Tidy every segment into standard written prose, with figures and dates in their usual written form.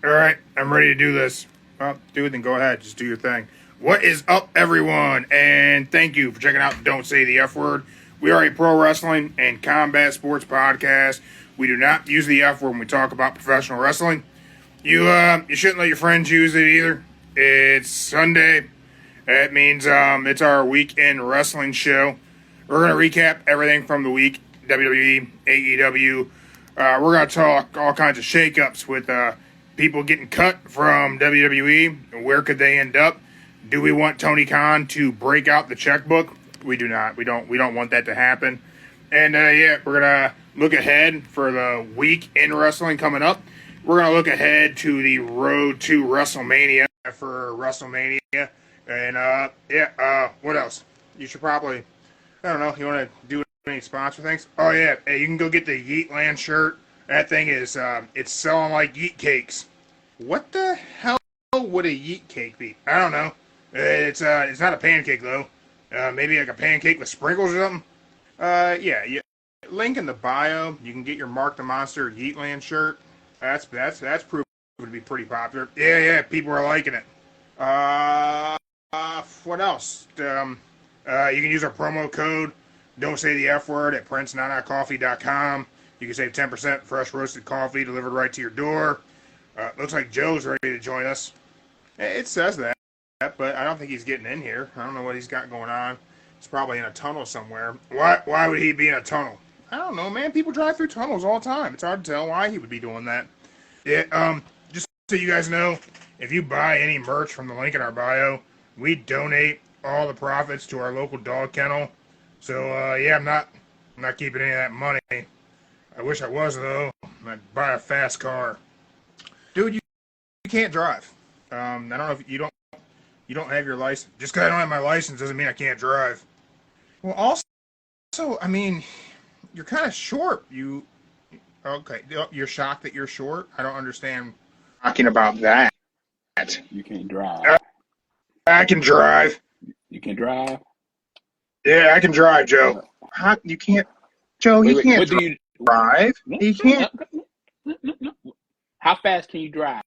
All right, I'm ready to do this. Well, do it, then go ahead. Just do your thing. What is up, everyone? And thank you for checking out Don't Say the F Word. We are a pro wrestling and combat sports podcast. We do not use the F word when we talk about professional wrestling. You shouldn't let your friends use it either. It's Sunday. That means it's our weekend wrestling show. We're gonna recap everything from the week: WWE, AEW. We're gonna talk all kinds of shakeups with people getting cut from WWE. Where could they end up? Do we want Tony Khan to break out the checkbook? We do not. We don't. We don't want that to happen. And yeah, we're gonna look ahead for the week in wrestling coming up. We're gonna look ahead to the road to WrestleMania for WrestleMania. And what else? You should probably, I don't know. You want to do any sponsor things? Oh yeah, hey, you can go get the Yeetland shirt. That thing is it's selling like yeet cakes. What the hell would a yeet cake be? I don't know. It's not a pancake though. Maybe like a pancake with sprinkles or something. Yeah. Link in the bio. You can get your Mark the Monster Yeetland shirt. That's proven to be pretty popular. Yeah. People are liking it. What else? You can use our promo code. Don't say the F word at prince99coffee.com. You can save 10% fresh roasted coffee delivered right to your door. Looks like Joe's ready to join us. It says that, but I don't think he's getting in here. I don't know what he's got going on. He's probably in a tunnel somewhere. Why would he be in a tunnel? I don't know, man. People drive through tunnels all the time. It's hard to tell why he would be doing that. Yeah, just so you guys know, if you buy any merch from the link in our bio, we donate all the profits to our local dog kennel. So yeah, I'm not keeping any of that money. I wish I was though. I'd buy a fast car. Dude, you can't drive. I don't know if you don't have your license. Just because I don't have my license doesn't mean I can't drive. Well, also, I mean, you're kind of short. Okay? You're shocked that you're short. I don't understand. Talking about that. You can't drive. I can drive. You can drive? Yeah, I can drive, Joe. How, you can't, Joe. He can't drive. He can't. No. How fast can you drive?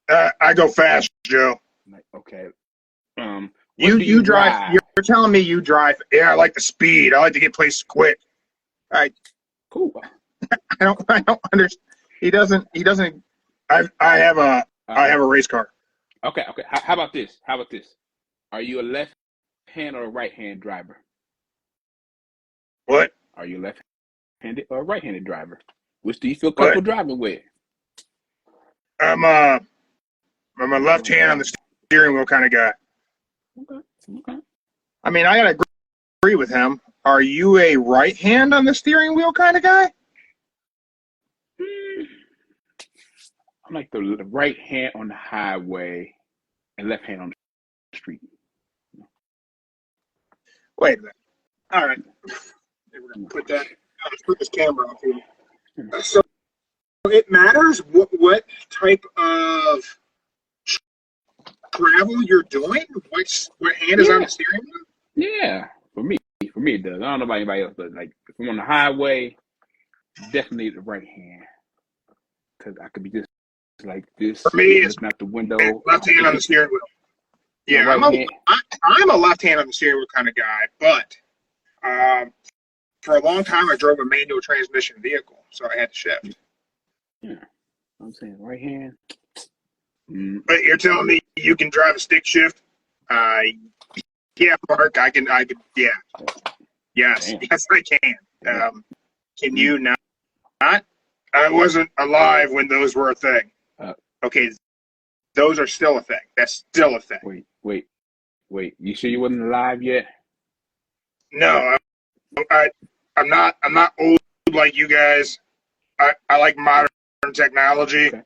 I go fast, Joe. Okay. You drive. You're telling me you drive. Yeah, I like the speed. I like to get places quick. All right. Cool. I don't understand. He doesn't. I have a race car. Okay. How about this? Are you a left-hand or a right-hand driver? What? Are you a left-handed or a right-handed driver? Which do you feel comfortable driving with? I'm a left hand on the steering wheel kind of guy. Okay. I mean, I gotta agree with him. Are you a right hand on the steering wheel kind of guy? I'm like the right hand on the highway and left hand on the street. Wait a minute. All right. We're gonna put that. Let's put this camera off here. So it matters what type of travel you're doing. What hand is on the steering wheel? Yeah, for me it does. I don't know about anybody else, but like if I'm on the highway, definitely the right hand, because I could be just like this. For me, it's looking out the window. Left hand on the steering wheel. Yeah, I'm a left hand on the steering wheel kind of guy, but for a long time I drove a manual transmission vehicle, so I had to shift. Yeah, I'm saying right hand. But you're telling me you can drive a stick shift? Yeah, Mark, I can. Yeah, yes, Damn. yes, I can. Can you not? I wasn't alive when those were a thing. Okay, those are still a thing. That's still a thing. Wait. You sure you wasn't alive yet? No, I'm not old like you guys. I like modern technology. Okay.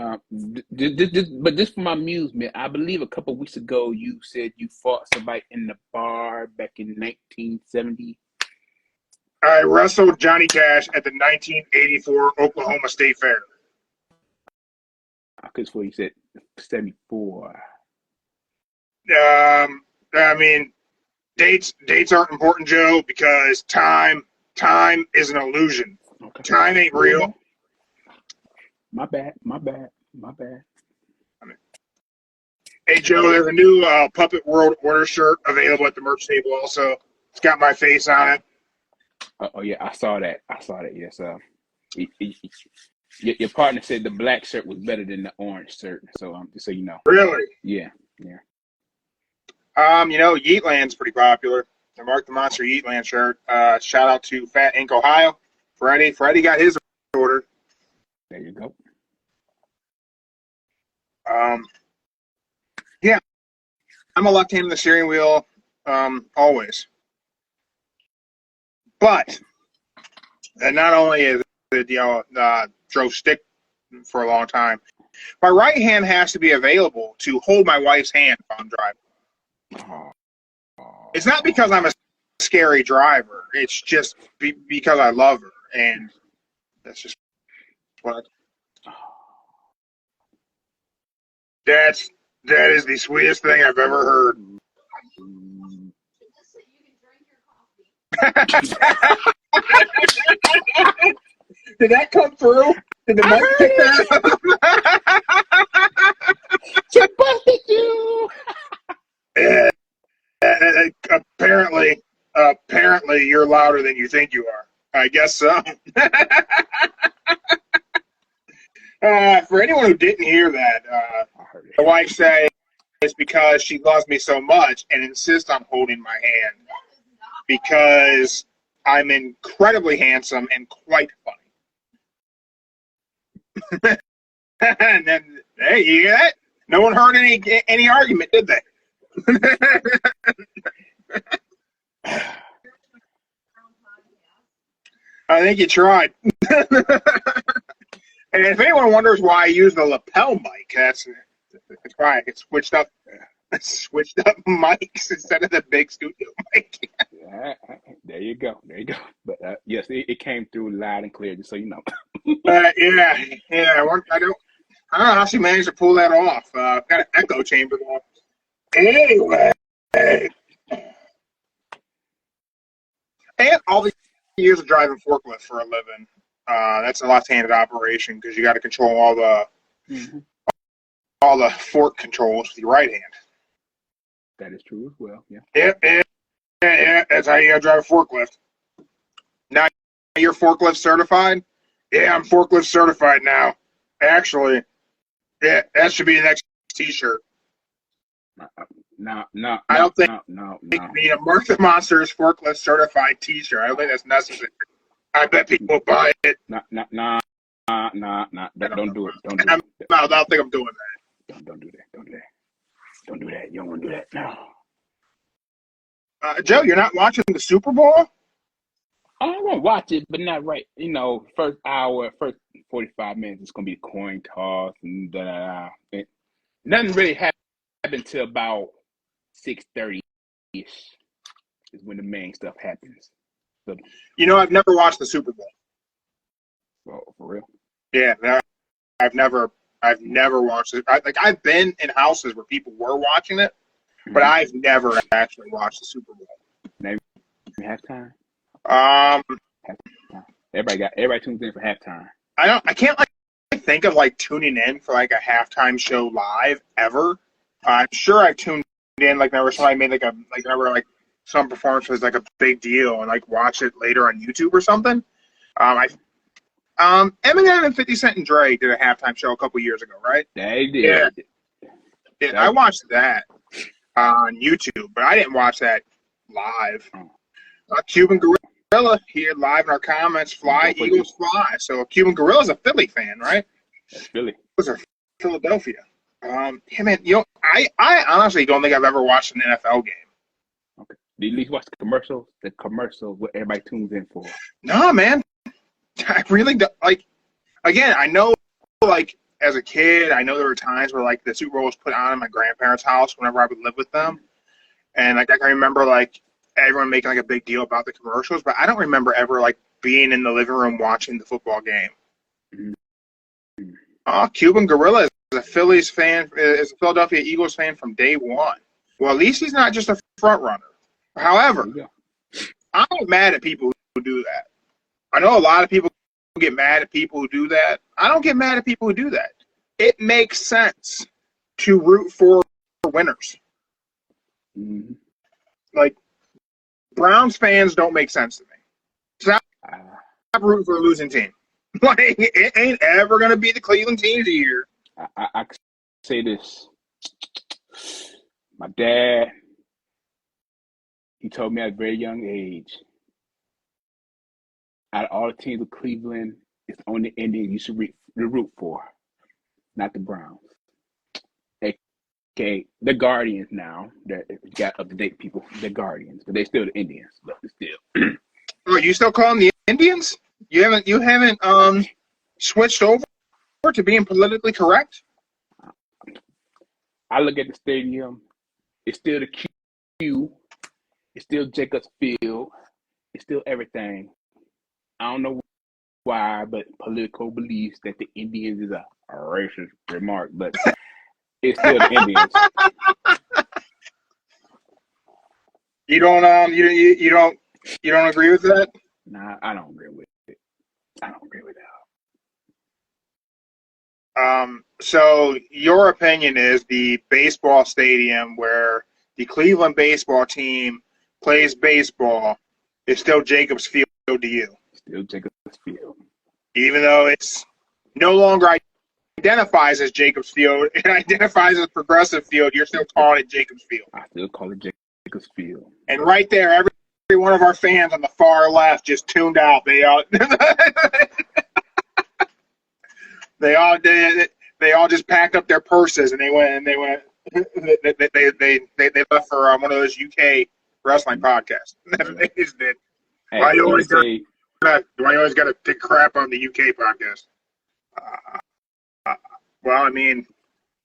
But just for my amusement, I believe a couple of weeks ago you said you fought somebody in the bar back in 1970. I wrestled Johnny Cash at the 1984 Oklahoma State Fair. I could swear you said 74. I mean, dates aren't important, Joe, because time is an illusion. Okay. Time ain't real. My bad. Hey, Joe, there's a new Puppet World Order shirt available at the merch table also. It's got my face on it. Oh yeah, I saw that. Yes, your partner said the black shirt was better than the orange shirt. So just so you know. Really? Yeah. Yeatland's pretty popular. The Mark the Monster Yeatland shirt. Shout out to Fat Ink Ohio. Freddie got his order. There you go. Yeah, I'm a left hand in the steering wheel, always. But and not only is it drove stick for a long time, my right hand has to be available to hold my wife's hand while I'm driving. It's not because I'm a scary driver. It's just because I love her, and that's just what. That is the sweetest thing I've ever heard. Did that come through? Did the mic pick that up? She busted you. Apparently, you're louder than you think you are. I guess so. For anyone who didn't hear that, my wife said it's because she loves me so much and insists on holding my hand because I'm incredibly handsome and quite funny. And then, hey, you hear that? No one heard any argument, did they? I think you tried. And if anyone wonders why I use the lapel mic, that's why I switched up mics instead of the big studio mic. Yeah, there you go. But yes, it came through loud and clear, just so you know. Yeah. I don't know how she managed to pull that off. Got an echo chamber though. Anyway, and all the years of driving forklift for a living. That's a left-handed operation because you got to control all the fork controls with your right hand. That is true as well. Yeah. Yeah. That's how you got to drive a forklift. Now you're forklift certified. Yeah, I'm forklift certified now. Actually, yeah, that should be the next T-shirt. No. I don't think you need a Mark the Monsters forklift certified T-shirt. I don't think that's necessary. I bet people will buy it. Nah. Don't do it. Don't do it. I don't think I'm doing that. Don't do that. You don't want to do that. No. Joe, you're not watching the Super Bowl? I won't watch it, but not right. First hour, first 45 minutes, it's gonna be a coin toss and da-da-da. Nothing really happened until about 6:30-ish is when the main stuff happens. So, I've never watched the Super Bowl. well, for real? Yeah, no, I've never watched it. I've been in houses where people were watching it, but I've never actually watched the Super Bowl. Maybe halftime. Halftime. Everybody tunes in for halftime. I can't think of tuning in for a halftime show live ever. I'm sure I've tuned in whenever somebody made whenever some performance was a big deal and watch it later on YouTube or something. Eminem and 50 Cent and Dre did a halftime show a couple years ago, right? They did. Yeah, I watched that on YouTube, but I didn't watch that live. Cuban Gorilla here live in our comments. Fly, Eagles, fly. So Cuban Gorilla's a Philly fan, right? That's Philly. Those are Philadelphia. Yeah, man. I honestly don't think I've ever watched an NFL game. Okay. Do you at least watch the commercials? The commercials, what everybody tunes in for? No, man. I really don't. Again, I know, as a kid, I know there were times where, the Super Bowl was put on in my grandparents' house whenever I would live with them. And, I can remember, everyone making, a big deal about the commercials, but I don't remember ever, being in the living room watching the football game. Mm-hmm. Cuban Gorilla is a Phillies fan, is a Philadelphia Eagles fan from day one. Well, at least he's not just a front runner. However, I'm not mad at people who do that. I know a lot of people get mad at people who do that. I don't get mad at people who do that. It makes sense to root for winners. Mm-hmm. Like, Browns fans don't make sense to me. Stop rooting for a losing team. Like, it ain't ever going to be the Cleveland team of the year. I say this. My dad, he told me at a very young age, out of all the teams of Cleveland, it's only the Indians you should root for, not the Browns. Okay, the Guardians now. That got up-to-date people. The Guardians, but they still the Indians. But still. Oh, you still call them the Indians? You haven't switched over to being politically correct? I look at the stadium. It's still the Q. It's still Jacobs Field. It's still everything. I don't know why, but political beliefs that the Indians is a racist remark, but it's still the Indians. You don't agree with that? Nah, I don't agree with it. I don't agree with that. So your opinion is the baseball stadium where the Cleveland baseball team plays baseball is still Jacobs Field to you? Still Jacobs Field. Even though it's no longer identifies as Jacobs Field, it identifies as Progressive Field, you're still calling it Jacobs Field. I still call it Jacobs Field. And right there, every one of our fans on the far left just tuned out. They all just packed up their purses and they went they left for one of those UK wrestling podcasts. They just did. Hey, Why you always got to pick crap on the UK podcast? Well, I mean,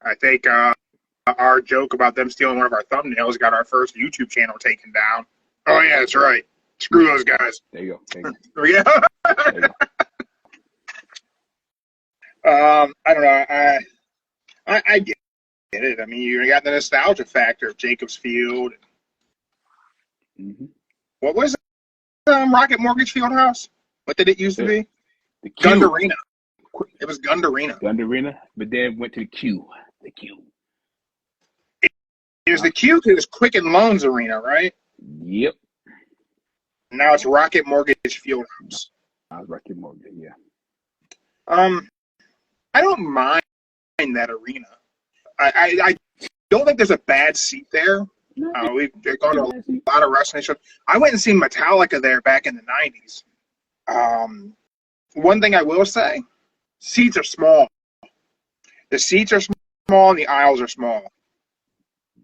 I think our joke about them stealing one of our thumbnails got our first YouTube channel taken down. Oh yeah, that's right. Screw those guys. There you go. Yeah. There you go. I don't know. I get it. I mean, you got the nostalgia factor of Jacobs Field. Mm-hmm. What was Rocket Mortgage Fieldhouse? What did it used to be? The Q. Gund Arena. It was Gund Arena. Gund Arena, but then went to the Q. The Q. It was the Q because it was Quicken Loans Arena, right? Yep. Now it's Rocket Mortgage Fieldhouse. Rocket Mortgage, yeah. I don't mind that arena. I don't think there's a bad seat there. We've gone to a lot of wrestling shows. I went and seen Metallica there back in the 90s. One thing I will say, seats are small. The seats are small and the aisles are small.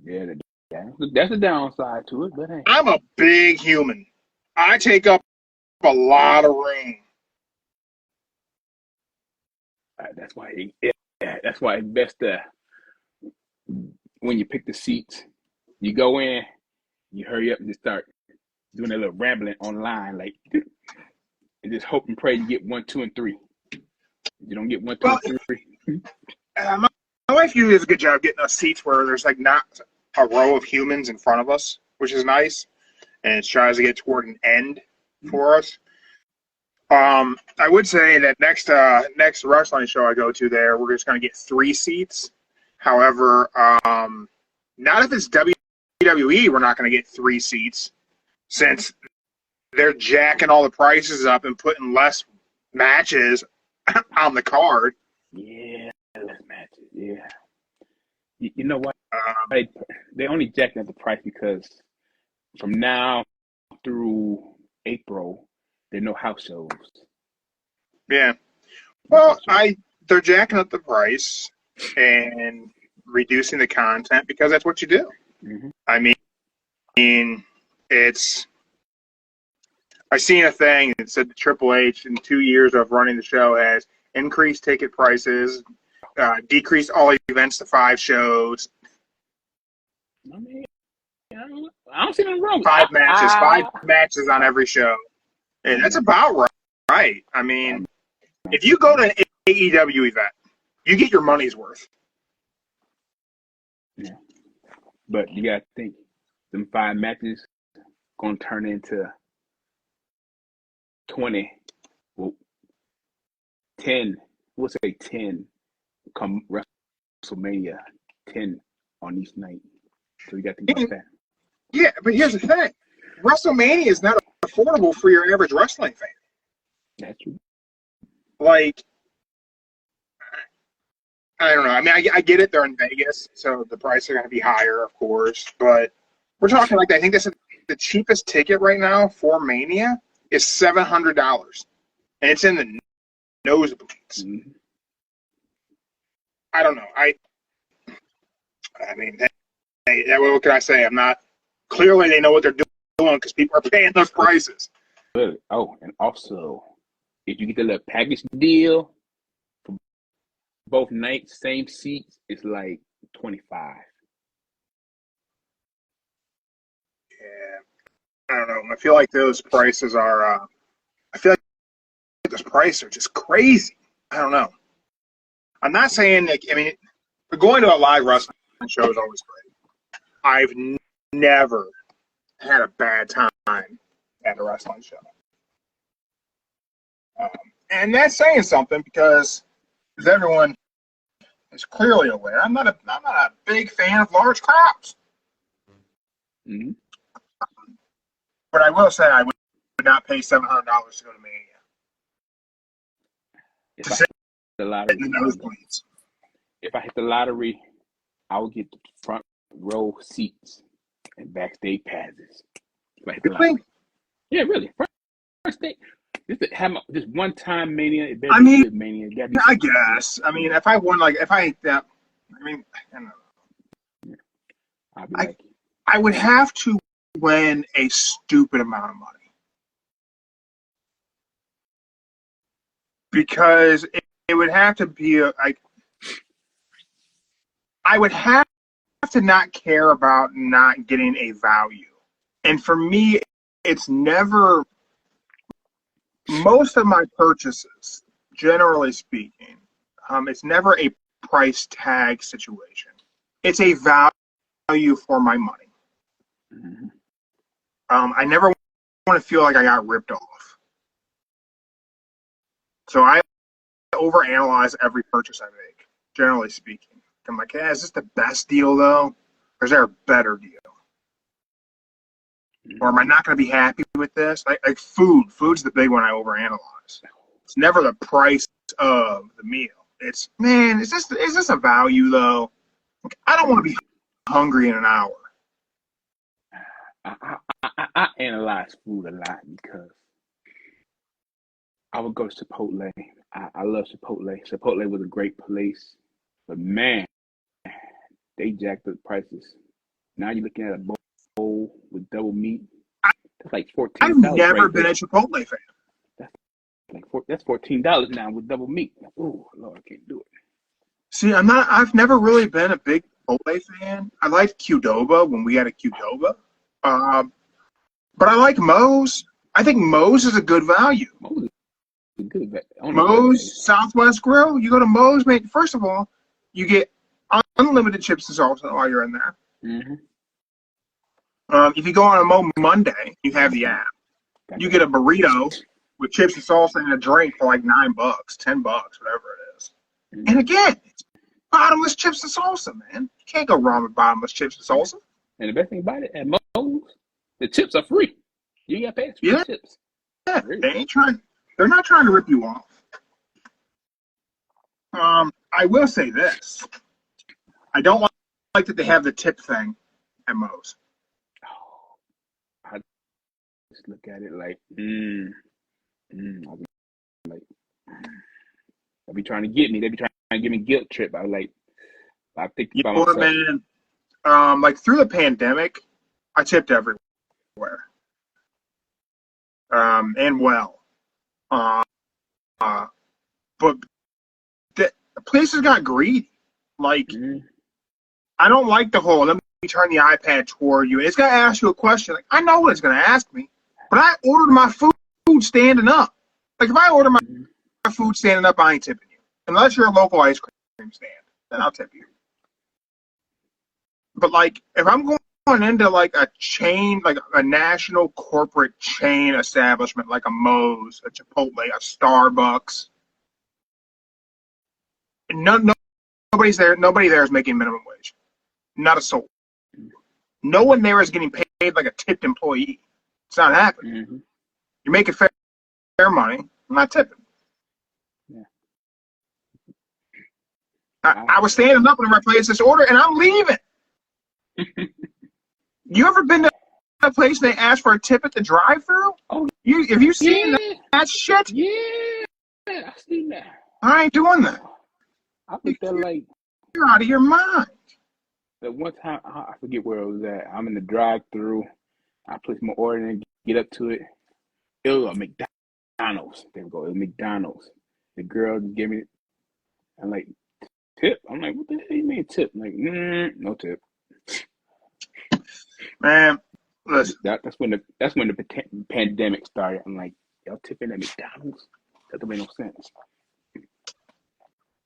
Yeah, that's a downside to it, but hey. I'm a big human. I take up a lot of room. That's why it's best to, when you pick the seats, you go in, you hurry up and just start doing a little rambling online, like, and just hope and pray you get 1, 2, and 3. If you don't get 1, 2, and 3. My wife usually does a good job getting us seats where there's like not a row of humans in front of us, which is nice, and it tries to get toward an end for us. I would say that next wrestling show I go to there, we're just going to get 3 seats. However, not if it's WWE, we're not going to get 3 seats, since they're jacking all the prices up and putting less matches on the card. Yeah, less matches. Yeah. You know what? They only jacking up the price because from now through April, there are no house shows. Yeah. Well, they're jacking up the price and reducing the content because that's what you do. Mm-hmm. I mean, I seen a thing that said the Triple H in 2 years of running the show has increased ticket prices, decreased all events to 5 shows. I mean, I don't see nothing wrong. 5 matches on every show. And that's about right. I mean, if you go to an AEW event, you get your money's worth. Yeah. But you got to think, them 5 matches going to turn into 20. Well, 10. We'll say 10. Come WrestleMania 10 on each night. So you got to think about that. Yeah, but here's the thing: WrestleMania is not affordable for your average wrestling fan. That's true. Like, I don't know. I mean, I get it. They're in Vegas, so the prices are going to be higher, of course. But we're talking like I think this is the cheapest ticket right now for Mania is $700, and it's in the nosebleeds. Mm-hmm. I don't know. I mean, hey, what can I say? I'm not. Clearly, they know what they're doing because people are paying those prices. Really? Oh, and also, if you get the little package deal for both nights, same seats, it's like $25. Yeah, I don't know. I feel like those prices are. I feel like those prices are just crazy. I don't know. I'm not saying that. I mean, going to a live wrestling show is always great. I've never had a bad time at a wrestling show. And that's saying something because, as everyone is clearly aware, I'm not a big fan of large crowds. Mm-hmm. But I will say I would not pay $700 to go to Mania. If I hit the lottery, In the nosebleeds. if I hit the lottery, I will get the front row seats and backstage passes. If I hit the lottery. Yeah, really. First stage. This one time Mania. It better be good Mania. I guess. I mean, if I won, like, if I hit that, I mean, I don't know. I'll be like, I would have to win a stupid amount of money. Because it would have to be like, I would have to not care about not getting a value. And for me, it's never, most of my purchases, generally speaking, it's never a price tag situation. It's a value for my money. mm-hmm. I never want to feel like I got ripped off. So I overanalyze every purchase I make, generally speaking. I'm like, is this the best deal, though? Or is there a better deal? Or am I not going to be happy with this? Like food. Food's the big one I overanalyze. It's never the price of the meal. It's, man, is this a value, though? Like, I don't want to be hungry in an hour. I analyze food a lot because I would go to Chipotle. I love Chipotle. Chipotle was a great place. But, man, they jacked up prices. Now you're looking at a bowl with double meat. That's like $14. I've never been a Chipotle fan. That's $14 now with double meat. Oh, Lord, I can't do it. See, I've never really been a big Chipotle fan. I liked Qdoba when we had a Qdoba. But I like Moe's. I think Moe's is a good value. Moe's is good. Moe's, Southwest Grill. You go to Moe's, mate. First of all, you get unlimited chips and salsa while you're in there. Mm-hmm. If you go on a Moe Monday, you have the app. You get a burrito with chips and salsa and a drink for like $9, $10, whatever it is. Mm-hmm. And again, it's bottomless chips and salsa, man. You can't go wrong with bottomless chips and salsa. And the best thing about it, at Moe's, the chips are free. You ain't got to pay for chips. Yeah, they're not trying to rip you off. I will say this. I don't like that they have the tip thing at Moe's. I just look at it like, They'll be trying to get me. They be trying to give me guilt trip. I think about myself. Man, like through the pandemic, I tipped everywhere. And well. But the places got greedy. Like, I don't like the whole, let me turn the iPad toward you. It's going to ask you a question. Like, I know what it's going to ask me, but I ordered my food standing up. Like, if I order my food standing up, I ain't tipping you. Unless you're a local ice cream stand, then I'll tip you. But, like, if I'm going into, like, a chain, like a national corporate chain establishment, like a Moe's, a Chipotle, a Starbucks, Nobody's there. Nobody there is making minimum wage. Not a soul. No one there is getting paid like a tipped employee. It's not happening. Mm-hmm. You're making fair money. I'm not tipping. Yeah. I was standing up when I replaced this order, and I'm leaving. You ever been to a place and they ask for a tip at the drive-thru? Oh, have you seen that shit? Yeah, I seen that. I ain't doing that. I think that like you're out of your mind. That one time I forget where it was at. I'm in the drive-thru. I place my order and get up to it. It was a McDonald's. There we go. It was McDonald's. The girl gave me, I'm like, tip. I'm like, what the hell you mean tip? I'm like, no tip. Man, listen. That's when the pandemic started. I'm like, y'all tipping at McDonald's? That don't make no sense.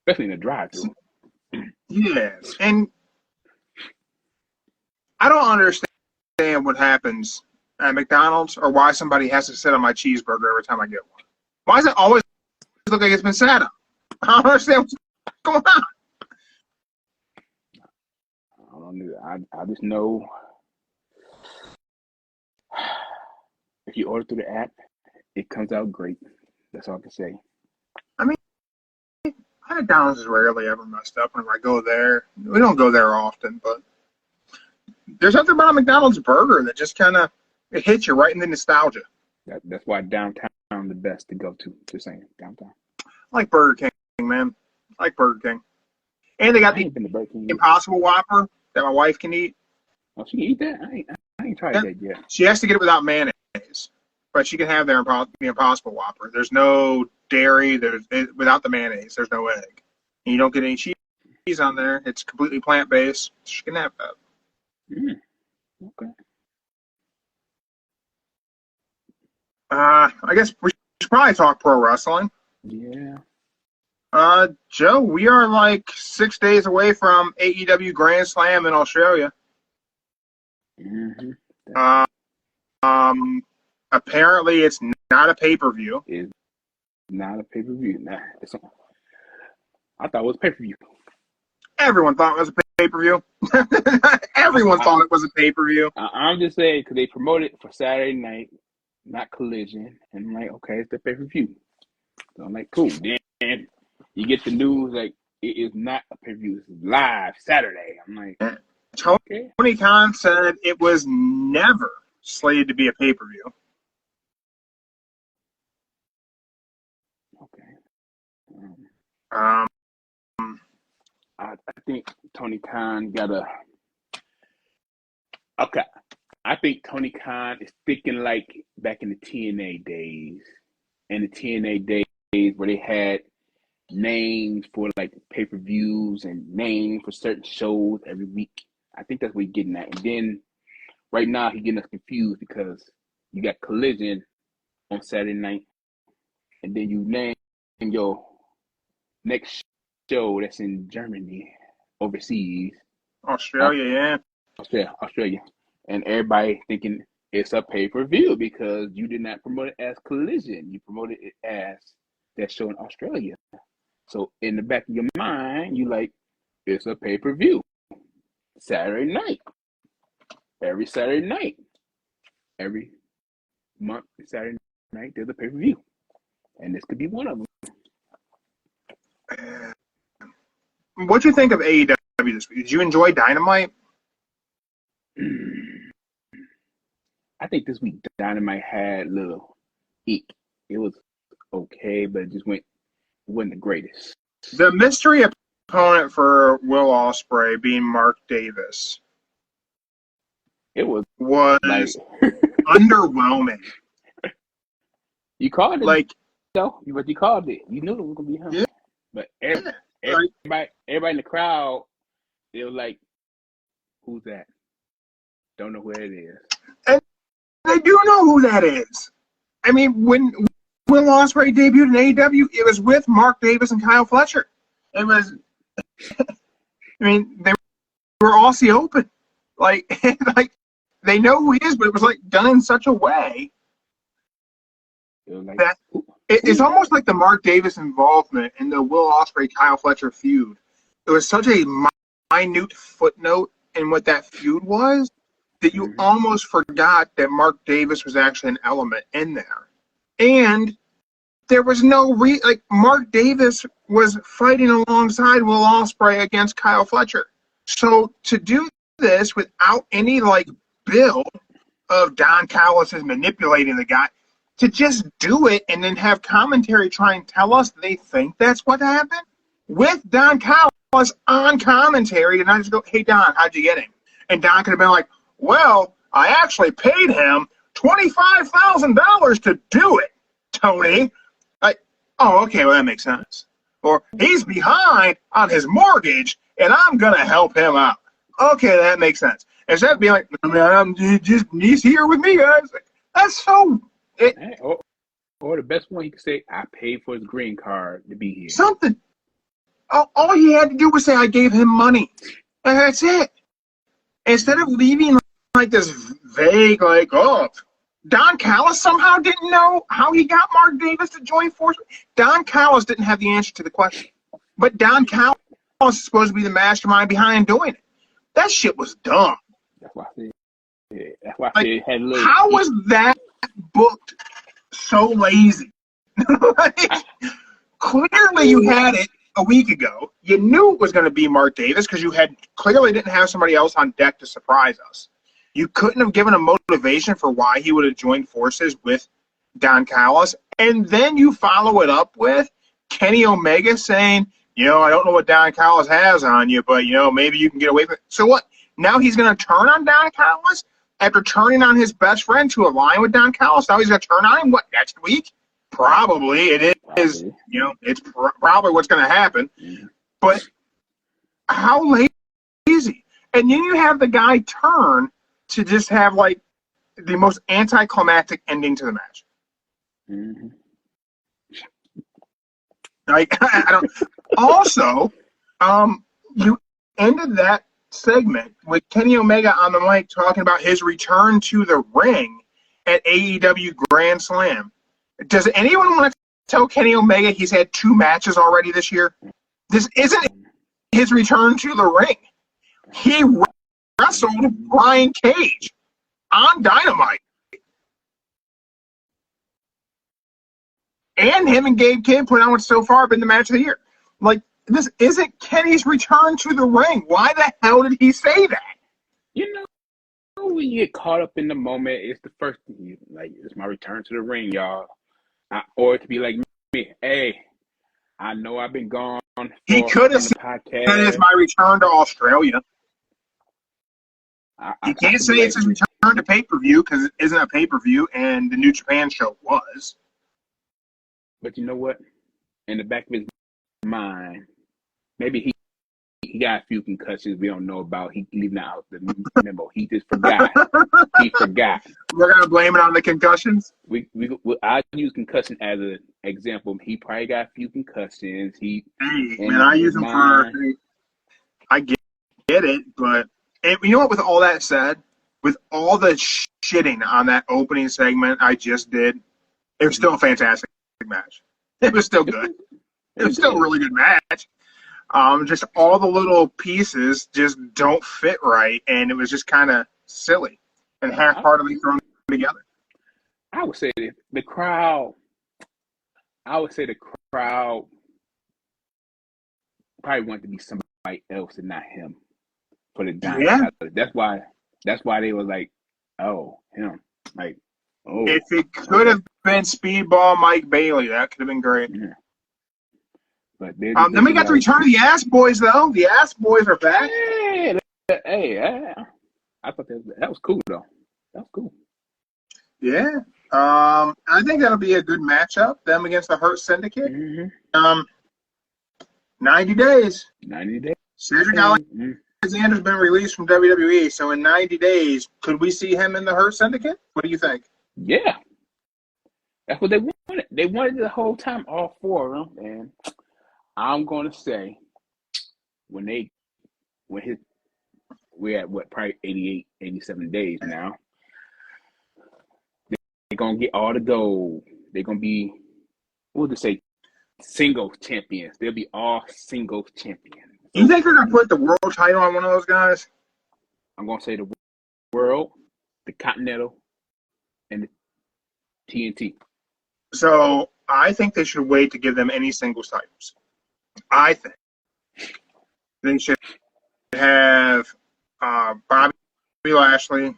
Especially in the drive-thru. Yes, and I don't understand what happens at McDonald's or why somebody has to sit on my cheeseburger every time I get one. Why does it always look like it's been sat on? I don't understand what's going on. I don't know. I just know if you order through the app, it comes out great. That's all I can say. I mean, McDonald's is rarely ever messed up whenever I go there. We don't go there often, but there's something about a McDonald's burger that just kind of it hits you right in the nostalgia. That's why downtown the best to go to. Just saying, downtown. I like Burger King, man. I like Burger King. And they got the Impossible Whopper that my wife can eat. Oh, she can eat that? I ain't tried that yet. She has to get it without mayonnaise, but she can have the Impossible Whopper. There's no dairy. Without the mayonnaise, there's no egg. And you don't get any cheese on there. It's completely plant-based. She can have that. Okay. I guess we should probably talk pro wrestling. Yeah. Joe, we are like 6 days away from AEW Grand Slam in Australia. Mm-hmm. Apparently it's not a pay-per-view. It's not a pay-per-view. Nah, I thought it was pay-per-view. Everyone thought it was a pay-per-view. Everyone thought it was a pay-per-view. I'm just saying because they promoted it for Saturday night, not Collision. And I'm like, okay, it's the pay-per-view. So I'm like, cool. Then you get the news like it is not a pay-per-view. It's live Saturday. I'm like, okay. Tony Khan said it was never slated to be a pay-per-view. Okay. I think Tony Khan Okay. I think Tony Khan is thinking like back in the TNA days. And the TNA days where they had names for like pay-per-views and names for certain shows every week. I think that's what he's getting at. And then right now he's getting us confused because you got Collision on Saturday night. And then you name your next show that's in Germany, overseas. Australia, yeah. Australia. And everybody thinking it's a pay-per-view because you did not promote it as Collision. You promoted it as that show in Australia. So in the back of your mind, you like, it's a pay-per-view. Saturday night. Every Saturday night. Every month, Saturday night, there's a pay-per-view. And this could be one of them. What'd you think of AEW this week? Did you enjoy Dynamite? I think this week Dynamite had a little eek. It was okay, but it just wasn't the greatest. The mystery opponent for Will Ospreay being Mark Davis. It was like, underwhelming. You called it, like, but you called it. You knew it was gonna be him. Yeah. But everybody in the crowd, they were like, "Who's that?" Don't know who it is. And they do know who that is. I mean, when Will Ospreay debuted in AEW, it was with Mark Davis and Kyle Fletcher. It was, I mean, they were Aussie Open. Like they know who he is, but it was like done in such a way it was like, that It's almost like the Mark Davis involvement in the Will Ospreay Kyle Fletcher feud. It was such a minute footnote in what that feud was that you almost forgot that Mark Davis was actually an element in there. And there was no like Mark Davis was fighting alongside Will Ospreay against Kyle Fletcher. So to do this without any like build of Don Callis is manipulating the guy, to just do it and then have commentary try and tell us they think that's what happened with Don Callis on commentary, and I just go, "Hey Don, how'd you get him?" And Don could have been like, "Well, I actually paid him $25,000 to do it, Tony." Like, oh, okay, well that makes sense. Or he's behind on his mortgage, and I'm gonna help him out. Okay, that makes sense. Instead of being like, he's here with me, guys. That's so. Or the best one, he could say, "I paid for his green card to be here." Something. All he had to do was say, "I gave him money." And that's it. Instead of leaving like this vague, like, oh, Don Callis somehow didn't know how he got Mark Davis to join forces. Don Callis didn't have the answer to the question. But Don Callis is supposed to be the mastermind behind doing it. That shit was dumb. That's why I said, had a little. How was that booked so lazy? Like, clearly you had it a week ago. You knew it was going to be Mark Davis because you had clearly didn't have somebody else on deck to surprise us. You couldn't have given a motivation for why he would have joined forces with Don Callis. And then you follow it up with Kenny Omega saying, I don't know what Don Callis has on you, but, maybe you can get away with it. So what? Now he's going to turn on Don Callis after turning on his best friend to align with Don Callis? Now he's going to turn on him, what, next week? Probably. It is, it's probably what's going to happen. But how lazy? And then you have the guy turn to just have, like, the most anticlimactic ending to the match. Mm-hmm. Like, I don't. Also, you ended that segment with Kenny Omega on the mic talking about his return to the ring at AEW Grand Slam. Does anyone want to tell Kenny Omega he's had 2 matches already this year? This isn't his return to the ring. He wrestled Brian Cage on Dynamite. And him and Gabe Kidd put on what's so far been the match of the year. Like, this isn't Kenny's return to the ring. Why the hell did he say that? When you get caught up in the moment, it's the first thing like, it's my return to the ring, y'all. Or it could be like me, hey, I know I've been gone. He could have said that is my return to Australia. You can't say it's his return to pay-per-view because it isn't a pay-per-view, and the New Japan show was. But you know what? In the back of his mind, maybe he got a few concussions we don't know about. He leaving out the memo. He just forgot. He forgot. We're gonna blame it on the concussions. I use concussion as an example. He probably got a few concussions. I use them for. I get it, but you know what? With all that said, with all the shitting on that opening segment I just did, it was still a fantastic match. It was still good. It was still a really good match. Just all the little pieces just don't fit right, and it was just kind of silly and half-heartedly thrown together. I would say the crowd. I would say the crowd probably wanted to be somebody else and not him for the Giants. Yeah. That's why they were like, oh, him. Like, oh. If it could have been Speedball Mike Bailey, that could have been great. Yeah. But then we got the return of the Ass Boys, though. The Ass Boys are back. Hey, I thought that was cool, though. That was cool. Yeah. I think that'll be a good matchup, them against the Hurt Syndicate. Mm-hmm. 90 days. 90 days. Cedric Alexander's been released from WWE, so in 90 days, could we see him in the Hurt Syndicate? What do you think? Yeah. That's what they wanted. They wanted it the whole time, all 4 of them, and I'm going to say we're at probably 88, 87 days now. They're going to get all the gold. They're going to be we'll just say singles champions. They'll be all singles champions. So You think they're going to put the world title on one of those guys? I'm going to say the world, the Continental, and the TNT. So I think they should wait to give them any singles titles. I think they should have Bobby Lashley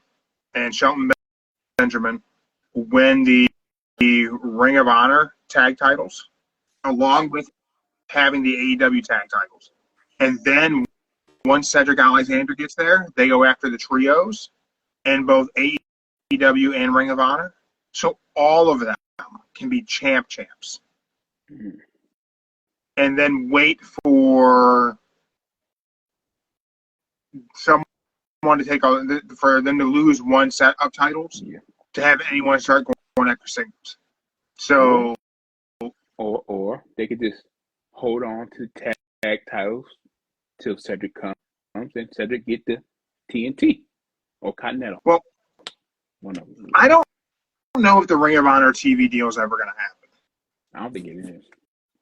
and Shelton Benjamin win the Ring of Honor tag titles, along with having the AEW tag titles. And then once Cedric Alexander gets there, they go after the trios in both AEW and Ring of Honor. So all of them can be champs. Mm-hmm. And then wait for someone to take for them to lose one set of titles to have anyone start going after singles. So, or they could just hold on to tag titles till Cedric comes, and Cedric get the TNT or Continental. Well, one of them. I don't know if the Ring of Honor TV deal is ever going to happen. I don't think it is.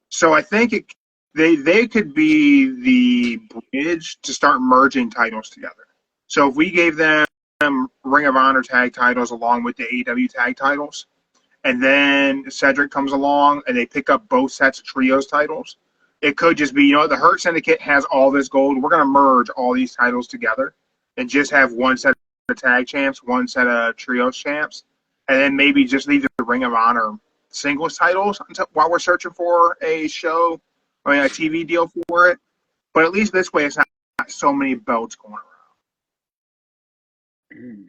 So I think they could be the bridge to start merging titles together. So if we gave them Ring of Honor tag titles along with the AEW tag titles, and then Cedric comes along and they pick up both sets of trios titles, it could just be, the Hurt Syndicate has all this gold. We're going to merge all these titles together and just have one set of tag champs, one set of trios champs, and then maybe just leave the Ring of Honor singles titles while we're searching for a show, a TV deal for it. But at least this way, it's not so many belts going around.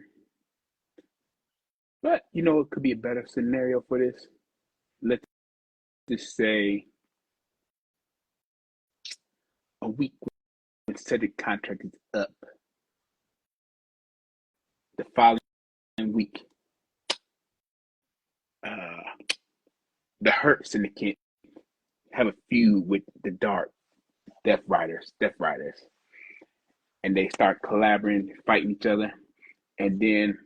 But, it could be a better scenario for this. Let's just say a week when Cedric contract is up. The following week, the Hurt Syndicate have a feud with the Death Riders, and they start collaborating, fighting each other, and then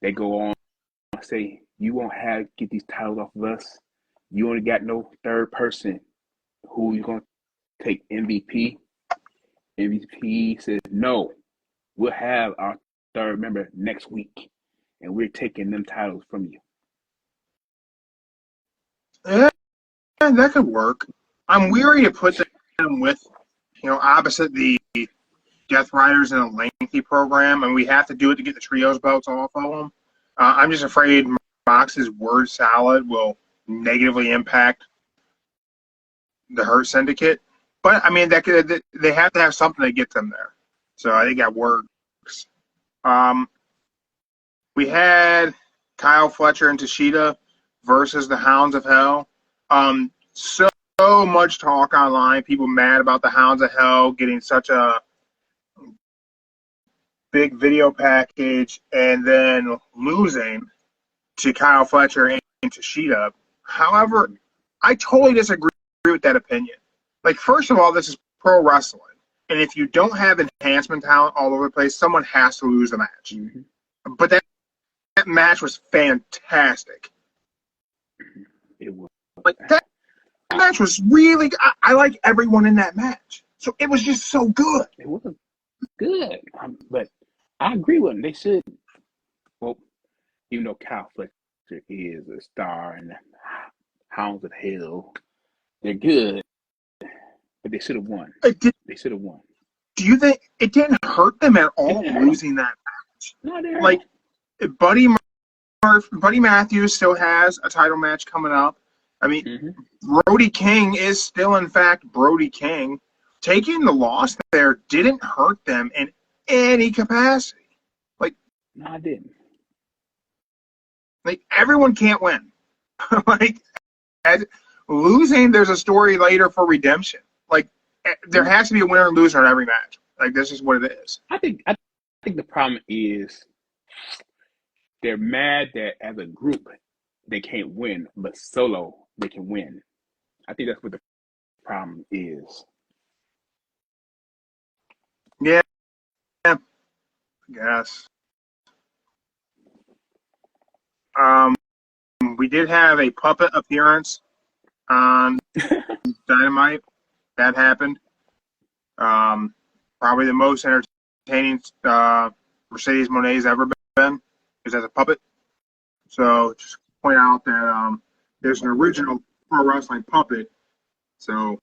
they go on and say, "You won't get these titles off of us. You only got no third person. Who you gonna take? MVP?" MVP says, "No, we'll have our third member next week, and we're taking them titles from you." Yeah, that could work. I'm weary to put them with, opposite the Death Riders in a lengthy program, and we have to do it to get the trios belts off of them. I'm just afraid Mox's word salad will negatively impact the Hurt Syndicate. But, they have to have something to get them there. So I think that works. We had Kyle Fletcher and Tashida versus the Hounds of Hell. So much talk online. People mad about the Hounds of Hell getting such a big video package and then losing to Kyle Fletcher and Tashida. However, I totally disagree with that opinion. First of all, this is pro wrestling. And if you don't have enhancement talent all over the place, someone has to lose the match. Mm-hmm. But that match was fantastic. It was. That match was really – I like everyone in that match. So it was just so good. It was good. But I agree with them. They should – well, even though Kyle Fletcher is a star and the Hounds of Hell, they're good. But they should have won. They should have won. Do you think – it didn't hurt them at all losing that match? No, they Buddy Matthews still has a title match coming up. Brody King is still, in fact, Brody King. Taking the loss there didn't hurt them in any capacity. No, I didn't. Everyone can't win. Losing, there's a story later for redemption. There has to be a winner and loser in every match. This is what it is. I think the problem is they're mad that as a group they can't win, but solo they can win. I think that's what the problem is. Yeah, I guess. We did have a puppet appearance on Dynamite. That happened. Probably the most entertaining Mercedes Monet's ever been is as a puppet. So just point out that there's an original pro wrestling puppet. So,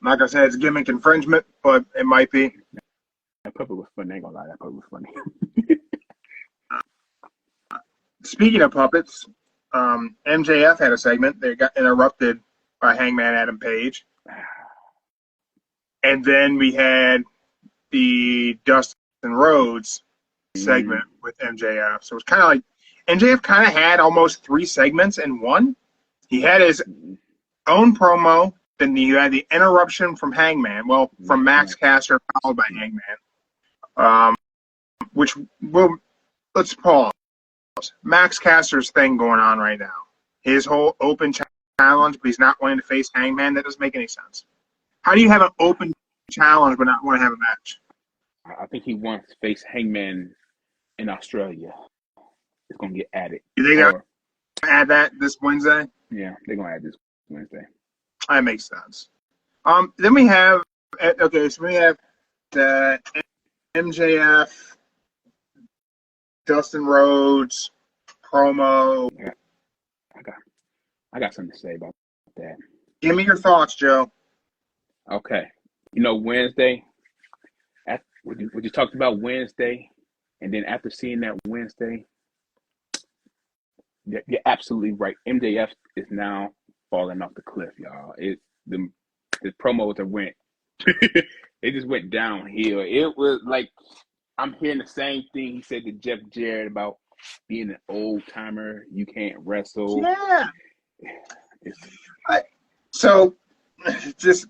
like I said, it's gimmick infringement, but it might be. That puppet was funny. I ain't gonna lie, that puppet was funny. Speaking of puppets, MJF had a segment. They got interrupted by Hangman Adam Page. And then we had the Dustin Rhodes segment with MJF. So it was kind of like MJF kind of had almost 3 segments in one. He had his own promo, then you had the interruption from Hangman, from Max Caster, followed by Hangman. Which let's pause. Max Caster's thing going on right now. His whole open challenge, but he's not wanting to face Hangman. That doesn't make any sense. How do you have an open challenge but not want to have a match? I think he wants to face Hangman in Australia. It's going to get added. You think they're going to add that this Wednesday? Yeah, they're going to add this Wednesday. That makes sense. Then we have, so we have the MJF, Dustin Rhodes promo. Yeah. I got something to say about that. Give me your thoughts, Joe. Okay. Wednesday, what you talked about Wednesday, and then after seeing that Wednesday, you're absolutely right. MJF is now falling off the cliff, y'all. The promos that went, it just went downhill. It was like, I'm hearing the same thing he said to Jeff Jarrett about being an old timer. You can't wrestle. Yeah.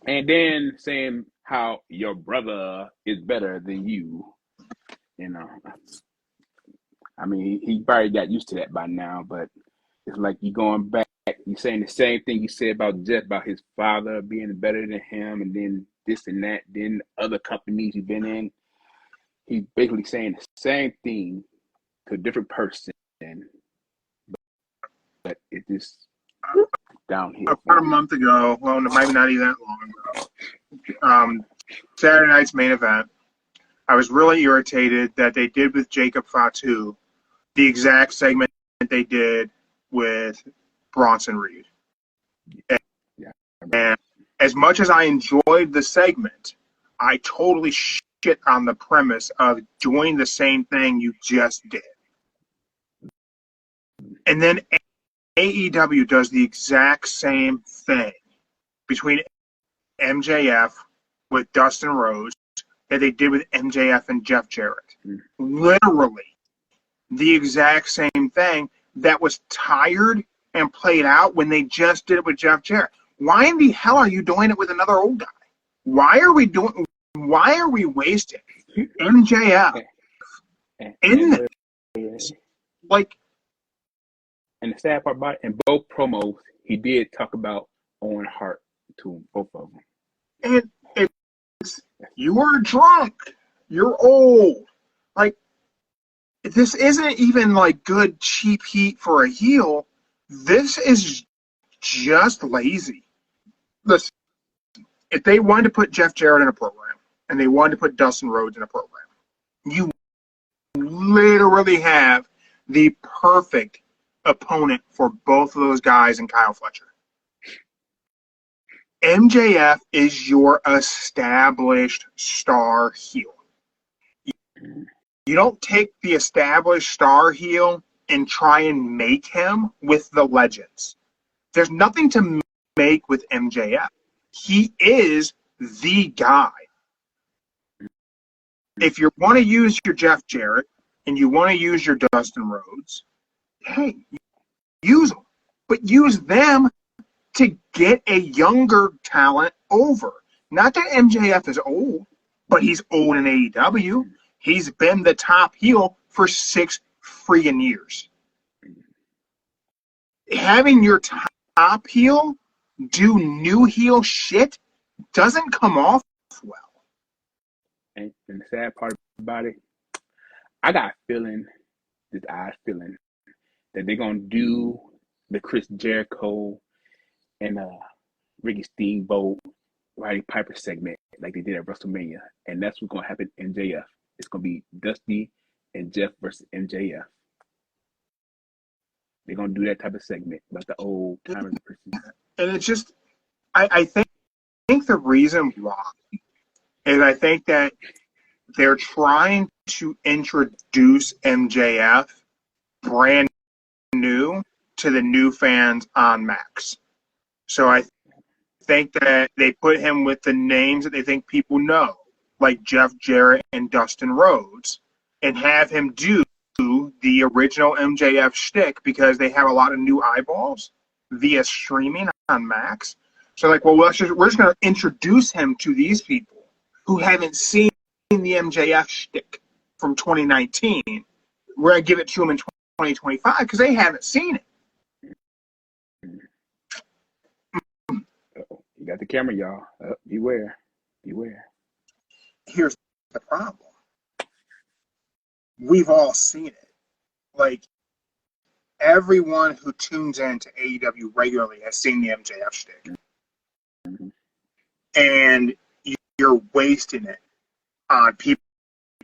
And then saying how your brother is better than you. I mean, he probably got used to that by now, but it's like you going back. You're saying the same thing you said about Jeff, about his father being better than him, and then this and that. Then other companies he's been in, he's basically saying the same thing to a different person, but it just downhill. About a month ago, well, maybe not even that long ago, Saturday night's main event, I was really irritated that they did with Jacob Fatu the exact segment they did with Bronson Reed. And as much as I enjoyed the segment, I totally shit on the premise of doing the same thing you just did. And then AEW does the exact same thing between MJF with Dustin Rhodes that they did with MJF and Jeff Jarrett. Literally the exact same thing that was tired and played out when they just did it with Jeff Jarrett. Why in the hell are you doing it with another old guy? Why are we wasting MJF in this? Like, and the sad part about it, in both promos, he did talk about Owen Hart to both of them. And you are drunk. You're old. Like, this isn't even like good cheap heat for a heel. This is just lazy. Listen, if they wanted to put Jeff Jarrett in a program and they wanted to put Dustin Rhodes in a program, you literally have the perfect opponent for both of those guys in Kyle Fletcher. MJF is your established star heel. You don't take the established star heel and try and make him with the legends. There's nothing to make with MJF. He is the guy. If you want to use your Jeff Jarrett and you want to use your Dustin Rhodes, hey, use them. But use them to get a younger talent over. Not that MJF is old, but he's old in AEW. He's been the top heel for 6 friggin' years. Having your top heel do new heel shit doesn't come off well. And the sad part about it, I got a feeling that they're going to do the Chris Jericho and Ricky Steamboat, Roddy Piper segment like they did at WrestleMania, and that's what's gonna happen in MJF. It's gonna be Dusty and Jeff versus MJF. They're gonna do that type of segment like the old timers. And it's just, I think the reason why is I think that they're trying to introduce MJF brand new to the new fans on Max. So I think that they put him with the names that they think people know, like Jeff Jarrett and Dustin Rhodes, and have him do the original MJF shtick because they have a lot of new eyeballs via streaming on Max. So like, well, we're just going to introduce him to these people who haven't seen the MJF shtick from 2019. We're going to give it to them in 2025 because they haven't seen it. Uh-oh. You got the camera, y'all. Beware. Here's the problem. We've all seen it. Like, everyone who tunes into AEW regularly has seen the MJF shtick. Mm-hmm. And you're wasting it on people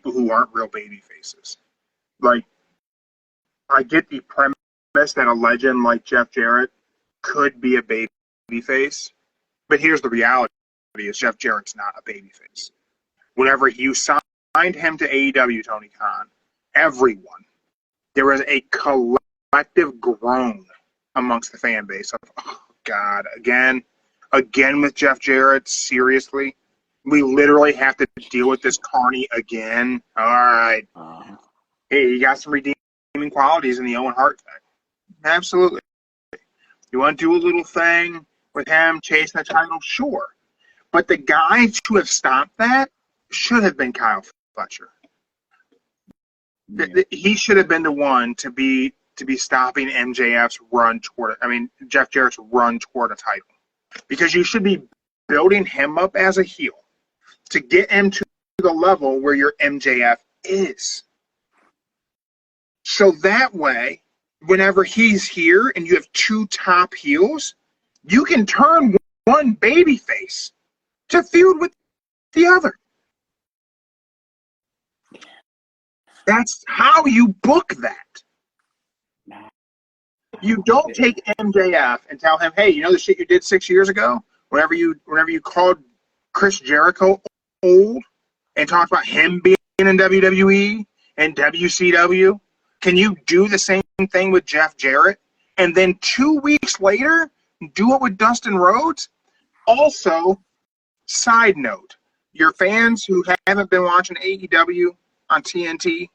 who aren't real baby faces. Like, I get the premise that a legend like Jeff Jarrett could be a baby face, but here's the reality: is Jeff Jarrett's not a baby face. Whenever you signed him to AEW, Tony Khan, everyone, there was a collective groan amongst the fan base of, oh, God, again with Jeff Jarrett, seriously? We literally have to deal with this carny again? All right. Hey, you got some redeeming qualities in the Owen Hart thing. Absolutely. You want to do a little thing with him chasing the title? Sure. But the guy to have stopped that should have been Kyle Fletcher. Yeah. He should have been the one to be stopping MJF's run toward, Jeff Jarrett's run toward a title. Because you should be building him up as a heel to get him to the level where your MJF is. So that way, whenever he's here and you have two top heels, you can turn one babyface to feud with the other. That's how you book that. You don't take MJF and tell him, hey, you know the shit you did 6 years ago? Whenever you called Chris Jericho old and talked about him being in WWE and WCW, can you do the same thing with Jeff Jarrett? And then 2 weeks later, do it with Dustin Rhodes? Also, side note, your fans who haven't been watching AEW on TNT,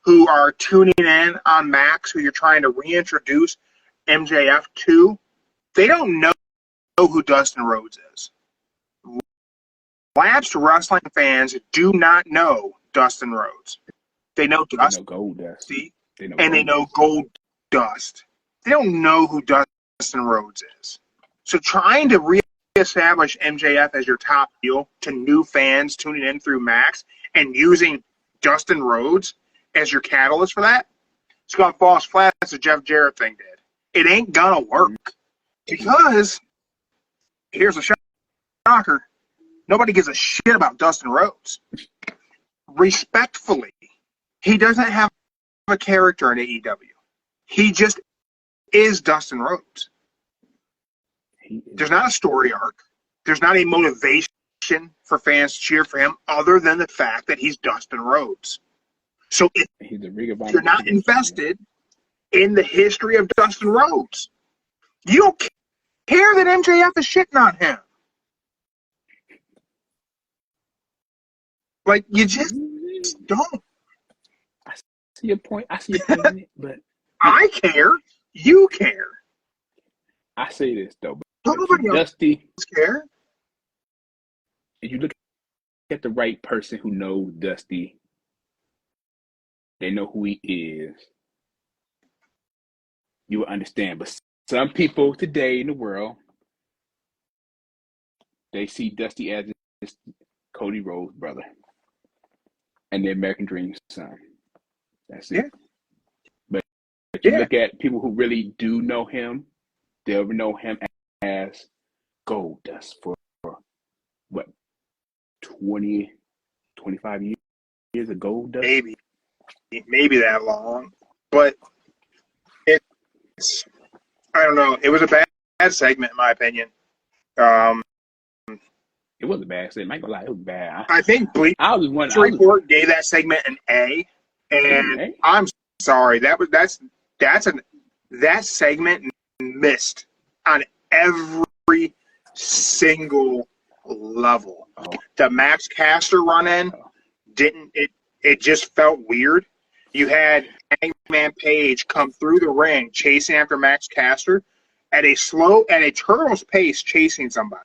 who are tuning in on Max, who you're trying to reintroduce MJF to, they don't know who Dustin Rhodes is. Lapsed wrestling fans do not know Dustin Rhodes. They know Dusty, they know Gold Dust. They don't know who Dustin Rhodes is. So trying to reestablish MJF as your top heel to new fans tuning in through Max and using Dustin Rhodes as your catalyst for that, it's going to fall as flat as the Jeff Jarrett thing did. It ain't going to work because, here's a shocker, nobody gives a shit about Dustin Rhodes. Respectfully, he doesn't have a character in AEW. He just is Dustin Rhodes. There's not a story arc. There's not a motivation for fans to cheer for him other than the fact that he's Dustin Rhodes. So if you're not invested in the history of Dustin Rhodes, you don't care that MJF is shitting on him. Like, you just don't. I see your point, but I care. You care. I say this, though. Nobody else care. If you look at the right person who knows Dusty, they know who he is, you will understand. But some people today in the world, they see Dusty as this Cody Rhodes' brother and the American Dream son. That's it. Yeah. But if you look at people who really do know him, they'll know him as Gold Dust for what, 20, 25 years of Gold Dust? Maybe that long. But it's, I don't know. It was a bad segment, in my opinion. It was a bad segment. I ain't gonna lie, it was bad. I think Bleach Report gave that segment an A, and I'm sorry. That segment missed on every single level. Oh. The Max Caster run in it just felt weird. You had Hangman Page come through the ring chasing after Max Caster at a turtle's pace chasing somebody.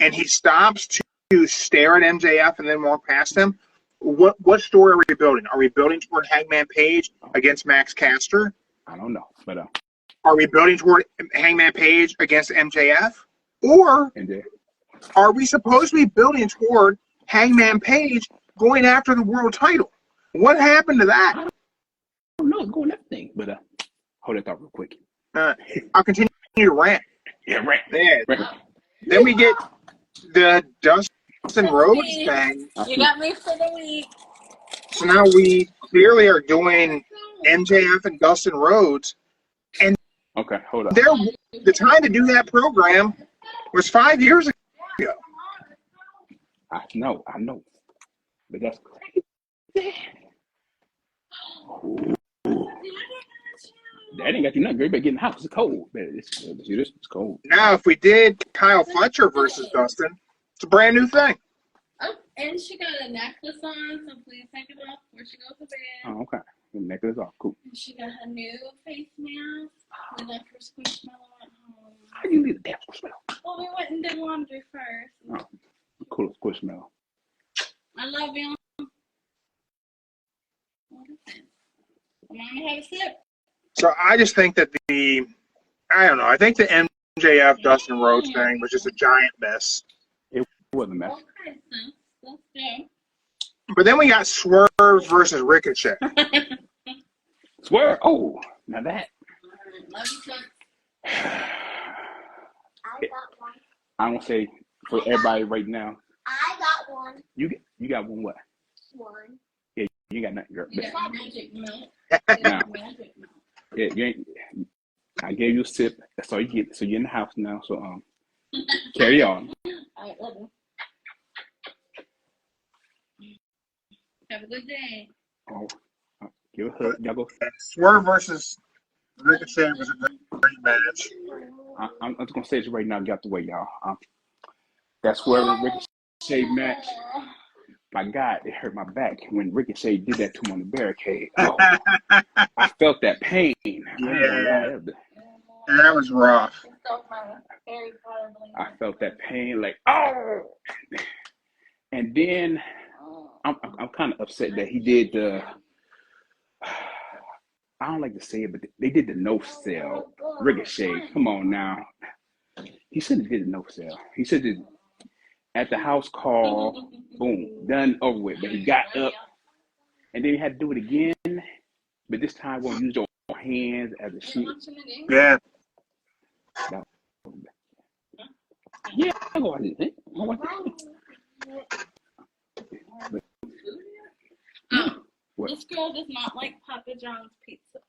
And he stops to stare at MJF and then walk past him. What story are we building? Are we building toward Hangman Page against Max Caster? I don't know, but are we building toward Hangman Page against MJF? Or are we supposed to be building toward Hangman Page going after the world title? What happened to that? I don't know. It's going that thing, but hold that thought real quick. I'll continue to rant. Yeah, rant. Then we get the Dustin Rhodes thing. You got me for the week. So now we clearly are doing MJF and Dustin Rhodes. And okay, hold on. The time to do that program was 5 years ago. I know. But that's crazy. That ain't got you nothing. You better get in the house. It's cold. It's cold. Now, if we did Kyle Fletcher versus Dustin, it's a brand new thing. Oh, and she got a necklace on, so please take it off before she goes to bed. Oh, okay. The necklace off. Cool. And she got her new face mask. We left her Squishmallow at home. How do you leave the damn Squishmallow? Well, we went and did laundry first. Oh, cool Squishmallow. I love you. What is it? Mommy, have a sip. So I just think that I think the MJF Dustin Rhodes thing was just a giant mess. It wasn't a mess. Okay, so let's go. But then we got Swerve versus Ricochet. Swerve? Oh, now that. Love you, Chuck. I got one. I'm gonna say for everybody right now. I got one. You got one what? One. Yeah, you got nothing, girl. You got magic milk. Now, Magic milk. yeah, you ain't. I gave you a sip. That's all you get. So you're in the house now. So carry on. All right, love you. Have a good day. Oh, give a hug. Y'all go. Swerve versus Ricochet was a great match. I'm just gonna say this right now. Get out the way, y'all. That Swerve and Ricochet match. My God, it hurt my back when Ricochet did that to him on the barricade. Oh, I felt that pain. Yeah, that was rough. I felt that pain, like oh. And then I'm kind of upset that he did the. I don't like to say it, but they did the no sell. Ricochet, come on now. He shouldn't have did the no sell. He should have at the house call, boom, done, over with. But he got up, and then he had to do it again. But this time, we're gonna use your hands as a sheet. Yeah. Yeah, I'm going to This girl does not like Papa John's pizza.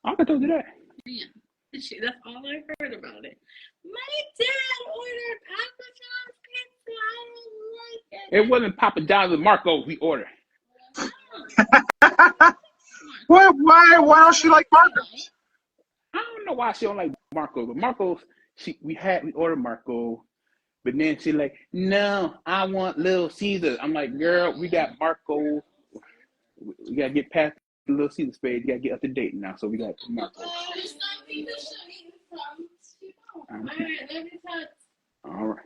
I told you that. Yeah. That's all I heard about it. My dad ordered Papa John's pizza. I don't like it. It wasn't Papa John's and Marco's we ordered. Why don't she like Marco's? I don't know why she don't like Marco's, but Marco's we ordered Marco, but then she like, no, I want Little Caesars. I'm like, girl, we got Marco. We gotta get past the Little Caesar stage. You gotta get up to date now, so we got Marco. All right.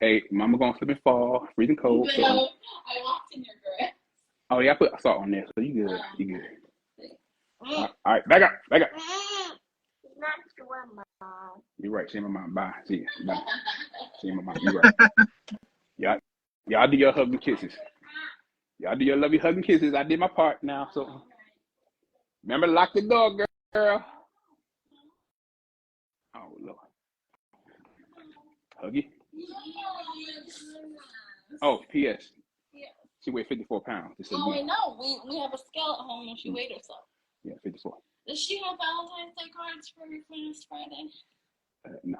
Hey, Mama gonna slip and fall, freezing cold. So. I walked in your grass. Oh yeah, I put salt on there, so you good. You good. All right, back up. Not your mom. You're right. See my mom. Bye. See you. Bye. See my mom. You're right. Y'all do your hug and kisses. Y'all do your lovey hug and kisses. I did my part now, so remember to lock the door, girl. Oh Lord. Huggy? Yes. Oh, P.S. Yeah. She weighed 54 pounds. Just so Oh, you we know. We have a scale at home and she weighed herself. Yeah, 54. Does she have Valentine's Day cards for this Friday? No.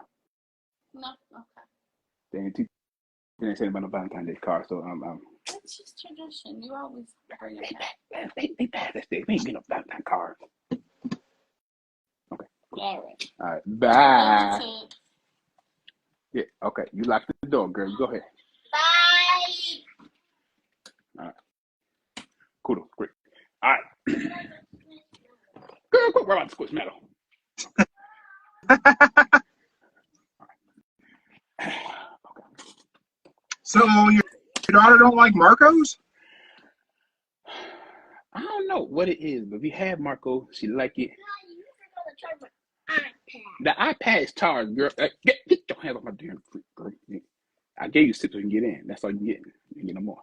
No? Okay. They ain't saying about no Valentine's Day card, so It's just tradition. You always bring it back. they passed that day. They ain't getting no Valentine card. Okay. All right. All right. Bye. Love to- Yeah. Okay. You lock the door, girl. You go ahead. Bye. All right. Cool. Great. All right. Girl, quit worrying about the squish metal. So your daughter don't like Marcos? I don't know what it is, but we had Marco. She like it. The iPad is charged, girl. Get your hands off my damn freak, girl. I gave you 6 so you can get in. That's all you get. You get no more.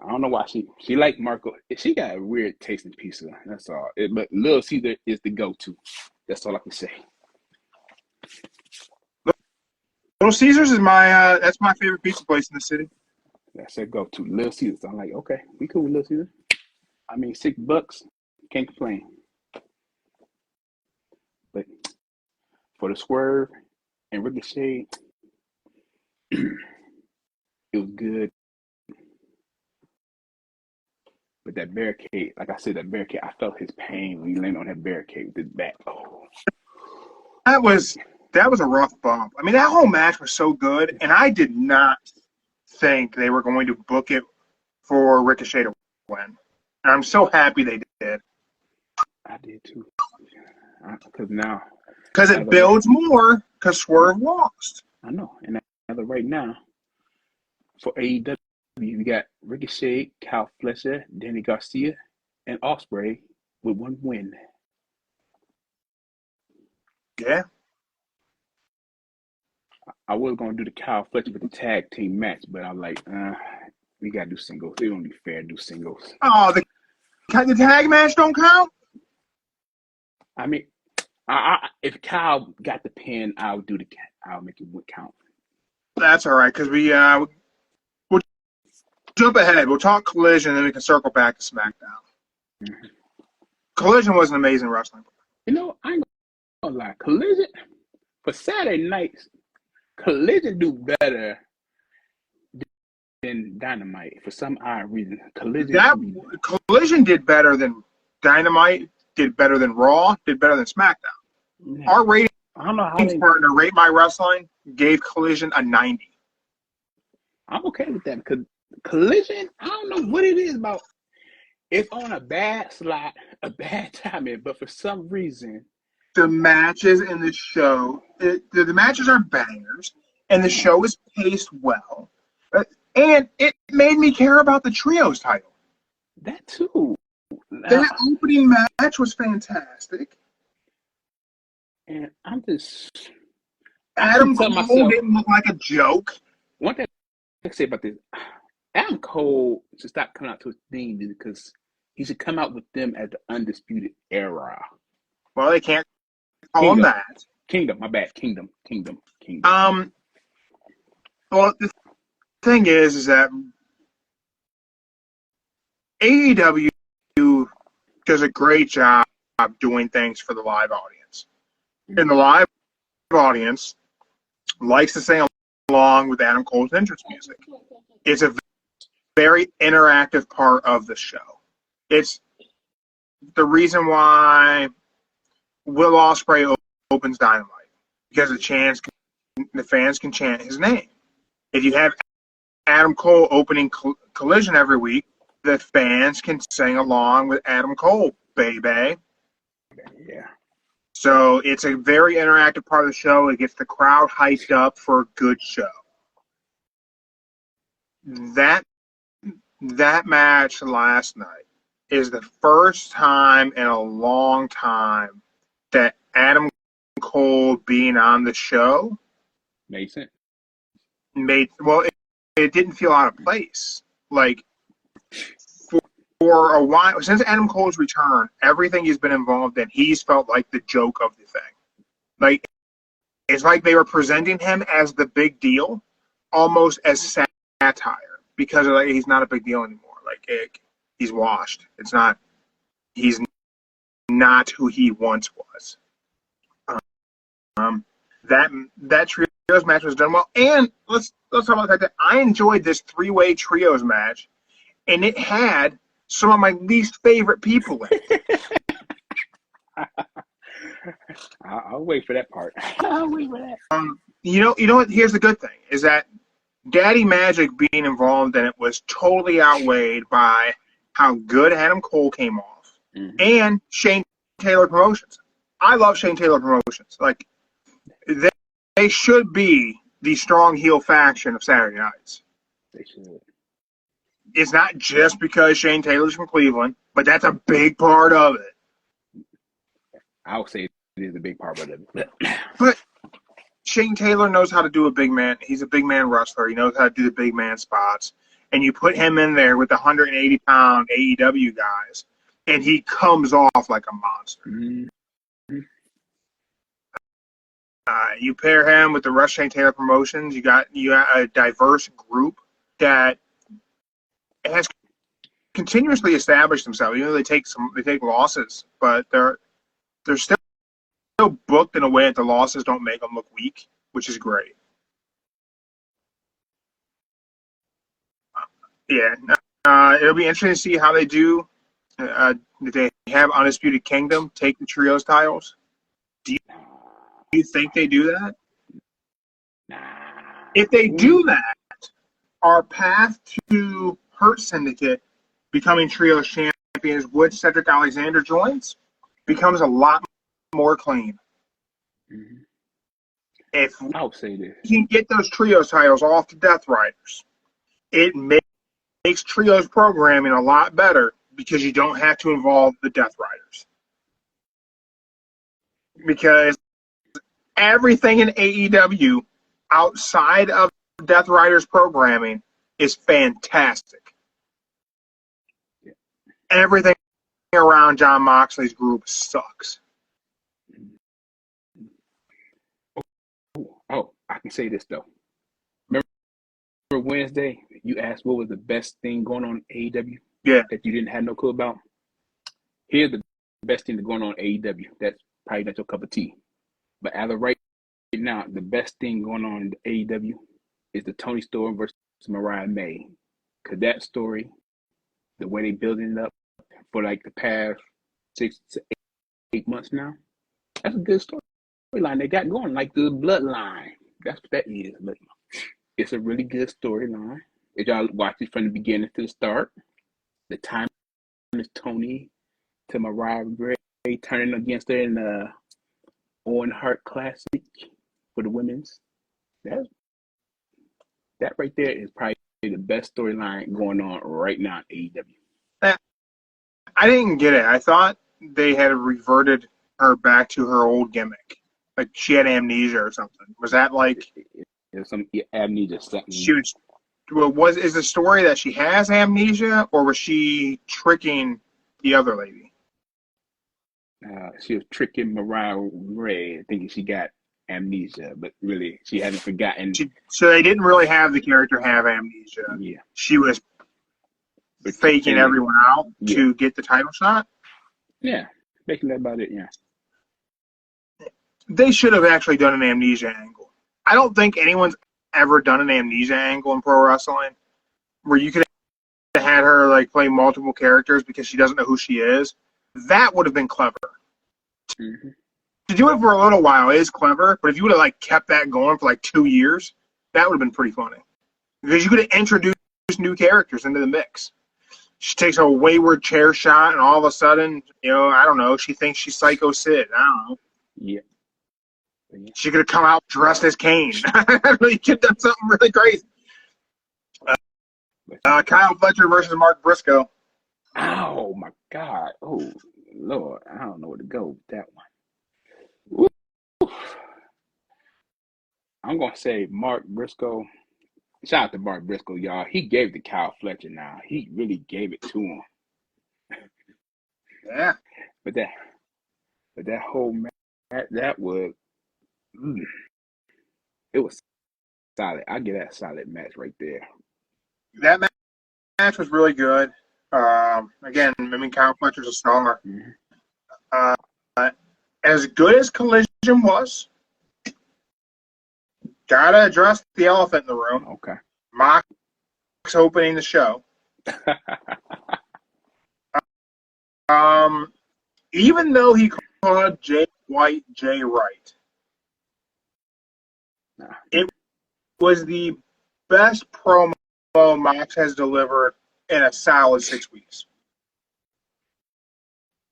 I don't know why she like Marco. She got a weird taste in pizza. That's all. But Little Caesar is the go-to. That's all I can say. Little Caesars is my that's my favorite pizza place in the city. That's a go-to. Little Caesar. So I'm like, okay, we cool with Little Caesar. I mean, $6, can't complain. But for the Swerve and Ricochet, it was good. But that barricade, like I said, that barricade, I felt his pain when he landed on that barricade with his back. Oh. That was a rough bump. I mean, that whole match was so good, and I did not think they were going to book it for Ricochet to win. And I'm so happy they did. I did too. Because now. Because it builds more because Swerve lost. I know. And as of right now, for AEW, you got Ricochet, Kyle Fletcher, Danny Garcia, and Ospreay with 1 win. Yeah. I was going to do the Kyle Fletcher with the tag team match, but I'm like, we got to do singles. It don't be fair to do singles. Oh, the tag match don't count? I mean, if Kyle got the pin, I'll make it count. That's all right, because we'll jump ahead. We'll talk Collision, and then we can circle back to SmackDown. Mm-hmm. Collision was an amazing wrestling. You know, I ain't gonna lie. Collision, for Saturday nights, Collision do better than Dynamite for some odd reason. Collision did better than Dynamite, did better than Raw, did better than SmackDown. Yeah. Our ratings I don't know how partner, Rate My Wrestling, gave Collision a 90. I'm okay with that because Collision, I don't know what it is about. It's on a bad slot, a bad timing, but for some reason, the matches in the show, the matches are bangers, and the show is paced well. And it made me care about the Trios title. That too. That opening match was fantastic. And I'm just... Adam Cole didn't look like a joke. One thing I can say about this, Adam Cole should stop coming out to his theme because he should come out with them as the Undisputed Era. Well, they can't call him that. Kingdom, my bad. Kingdom. Well, the thing is that AEW does a great job doing things for the live audience. And the live audience likes to sing along with Adam Cole's entrance music. It's a very interactive part of the show. It's the reason why Will Ospreay opens Dynamite, because the fans can chant his name. If you have Adam Cole opening Collision every week, the fans can sing along with Adam Cole, baby. Yeah. So it's a very interactive part of the show. It gets the crowd hyped up for a good show. That match last night is the first time in a long time that Adam Cole being on the show Makes sense. It didn't feel out of place. Like, for a while, since Adam Cole's return, everything he's been involved in, he's felt like the joke of the thing. Like, It's like they were presenting him as the big deal, almost as satire, because like, he's not a big deal anymore. He's washed. He's not who he once was. That trios match was done well, and let's talk about the fact that I enjoyed this 3-way trios match, and it had some of my least favorite people in it. I'll wait for that part. I'll wait for that. You know what? Here's the good thing: is that Daddy Magic being involved in it was totally outweighed by how good Adam Cole came off, and Shane Taylor Promotions. I love Shane Taylor Promotions. Like, they should be the strong heel faction of Saturday nights. They should. It's not just because Shane Taylor's from Cleveland, but that's a big part of it. I would say it is a big part of it. But Shane Taylor knows how to do a big man. He's a big man wrestler. He knows how to do the big man spots. And you put him in there with the 180-pound AEW guys, and he comes off like a monster. Mm-hmm. You pair him with the rest of Shane Taylor Promotions. You got a diverse group that has continuously established themselves. You know, they take losses, but they're still booked in a way that the losses don't make them look weak, which is great. It'll be interesting to see how they do. They have Undisputed Kingdom take the trios titles. Do you think they do that? Nah. If they do that, our path to Hurt Syndicate becoming trios champions, which Cedric Alexander joins, becomes a lot more clean. Mm-hmm. If I'll say this, we can get those trios titles off to Death Riders, it makes trios programming a lot better because you don't have to involve the Death Riders. Because everything in AEW outside of Death Riders programming is fantastic. Yeah. Everything around Jon Moxley's group sucks. Oh, I can say this though. Remember Wednesday, you asked what was the best thing going on in AEW? Yeah. That you didn't have no clue about? Here's the best thing that's going on in AEW. That's probably not your cup of tea. But as of right now, the best thing going on in AEW is the Tony Storm versus Mariah May. Because that story, the way they building it up for like the past 6 to 8 months now, that's a good storyline they got going, like the bloodline. That's what that is. But it's a really good storyline. If y'all watch it from the beginning to the start, the time is Tony to Mariah Ray turning against her in the Owen Hart Classic for the women's. That right there is probably the best storyline going on right now in AEW. I didn't get it. I thought they had reverted her back to her old gimmick. Like she had amnesia or something. Was that like There's some amnesia something. Is the story that she has amnesia, or was she tricking the other lady? She was tricking Mariah Ray, thinking she got amnesia, but really she hasn't forgotten. So they didn't really have the character have amnesia. Yeah. She was faking everyone out to get the title shot? Yeah, making that about it, yeah. They should have actually done an amnesia angle. I don't think anyone's ever done an amnesia angle in pro wrestling where you could have had her like play multiple characters because she doesn't know who she is. That would have been clever. Mm-hmm. To do it for a little while is clever, but if you would have like kept that going for like 2 years, that would have been pretty funny. Because you could have introduced new characters into the mix. She takes a wayward chair shot, and all of a sudden, I don't know, she thinks she's Psycho Sid. I don't know. Yeah. She could have come out dressed as Kane. You could have done something really crazy. Kyle Fletcher versus Mark Briscoe. Oh, my God. Oh, Lord. I don't know where to go with that one. Woo. I'm going to say Mark Briscoe. Shout out to Mark Briscoe, y'all. He gave it to Kyle Fletcher now. He really gave it to him. Yeah. But that whole match, that was It was solid. I get that solid match right there. That match was really good. Again, I mean, Kyle Fletcher's a star. Mm-hmm. As good as Collision was, gotta address the elephant in the room. Okay. Mox opening the show. Even though he called Jay White Jay Wright, it was the best promo Mox has delivered in a solid 6 weeks.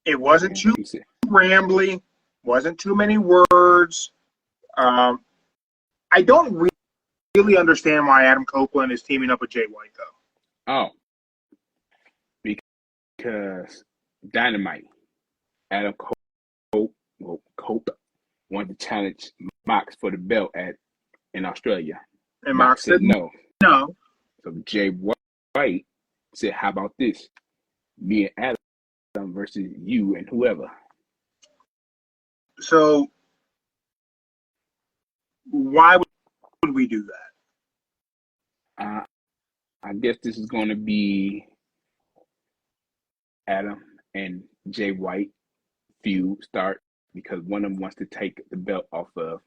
It wasn't too rambly, wasn't too many words. I don't really understand why Adam Copeland is teaming up with Jay White, though. Oh, because Dynamite, Adam Cope wanted to challenge Mox for the belt in Australia. And Mox said no. So Jay White said, "How about this? Me and Adam versus you and whoever." So why would we do that? I guess this is going to be Adam and Jay White feud start because one of them wants to take the belt off of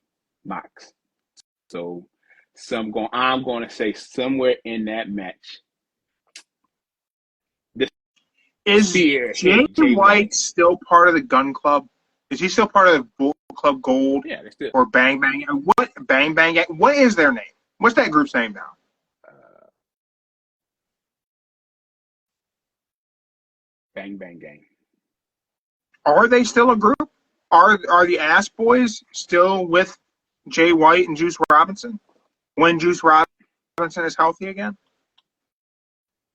Mox. So I'm going to say somewhere in that match. Is Jay White still part of the Gun Club? Is he still part of the Bull Club Gold? Yeah, they're still. Or Bang Bang? What Bang Bang? What is their name? What's that group's name now? Bang Bang Gang. Are they still a group? Are the Ass Boys still with Jay White and Juice Robinson when Juice Robinson is healthy again?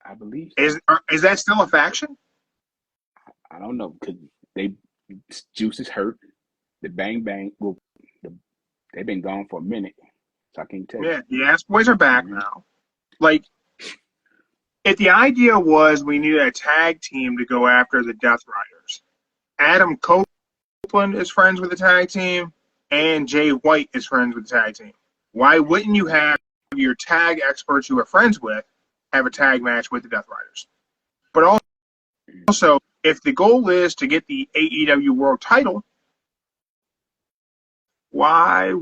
I believe so. Is that still a faction? I don't know because Juice is hurt. The Bang Bang, they've been gone for a minute, so I can't tell you. Yeah, the Ass Boys are back now. Like, if the idea was we needed a tag team to go after the Death Riders, Adam Copeland is friends with the tag team, and Jay White is friends with the tag team. Why wouldn't you have your tag experts you are friends with have a tag match with the Death Riders? But also, if the goal is to get the AEW World Title, why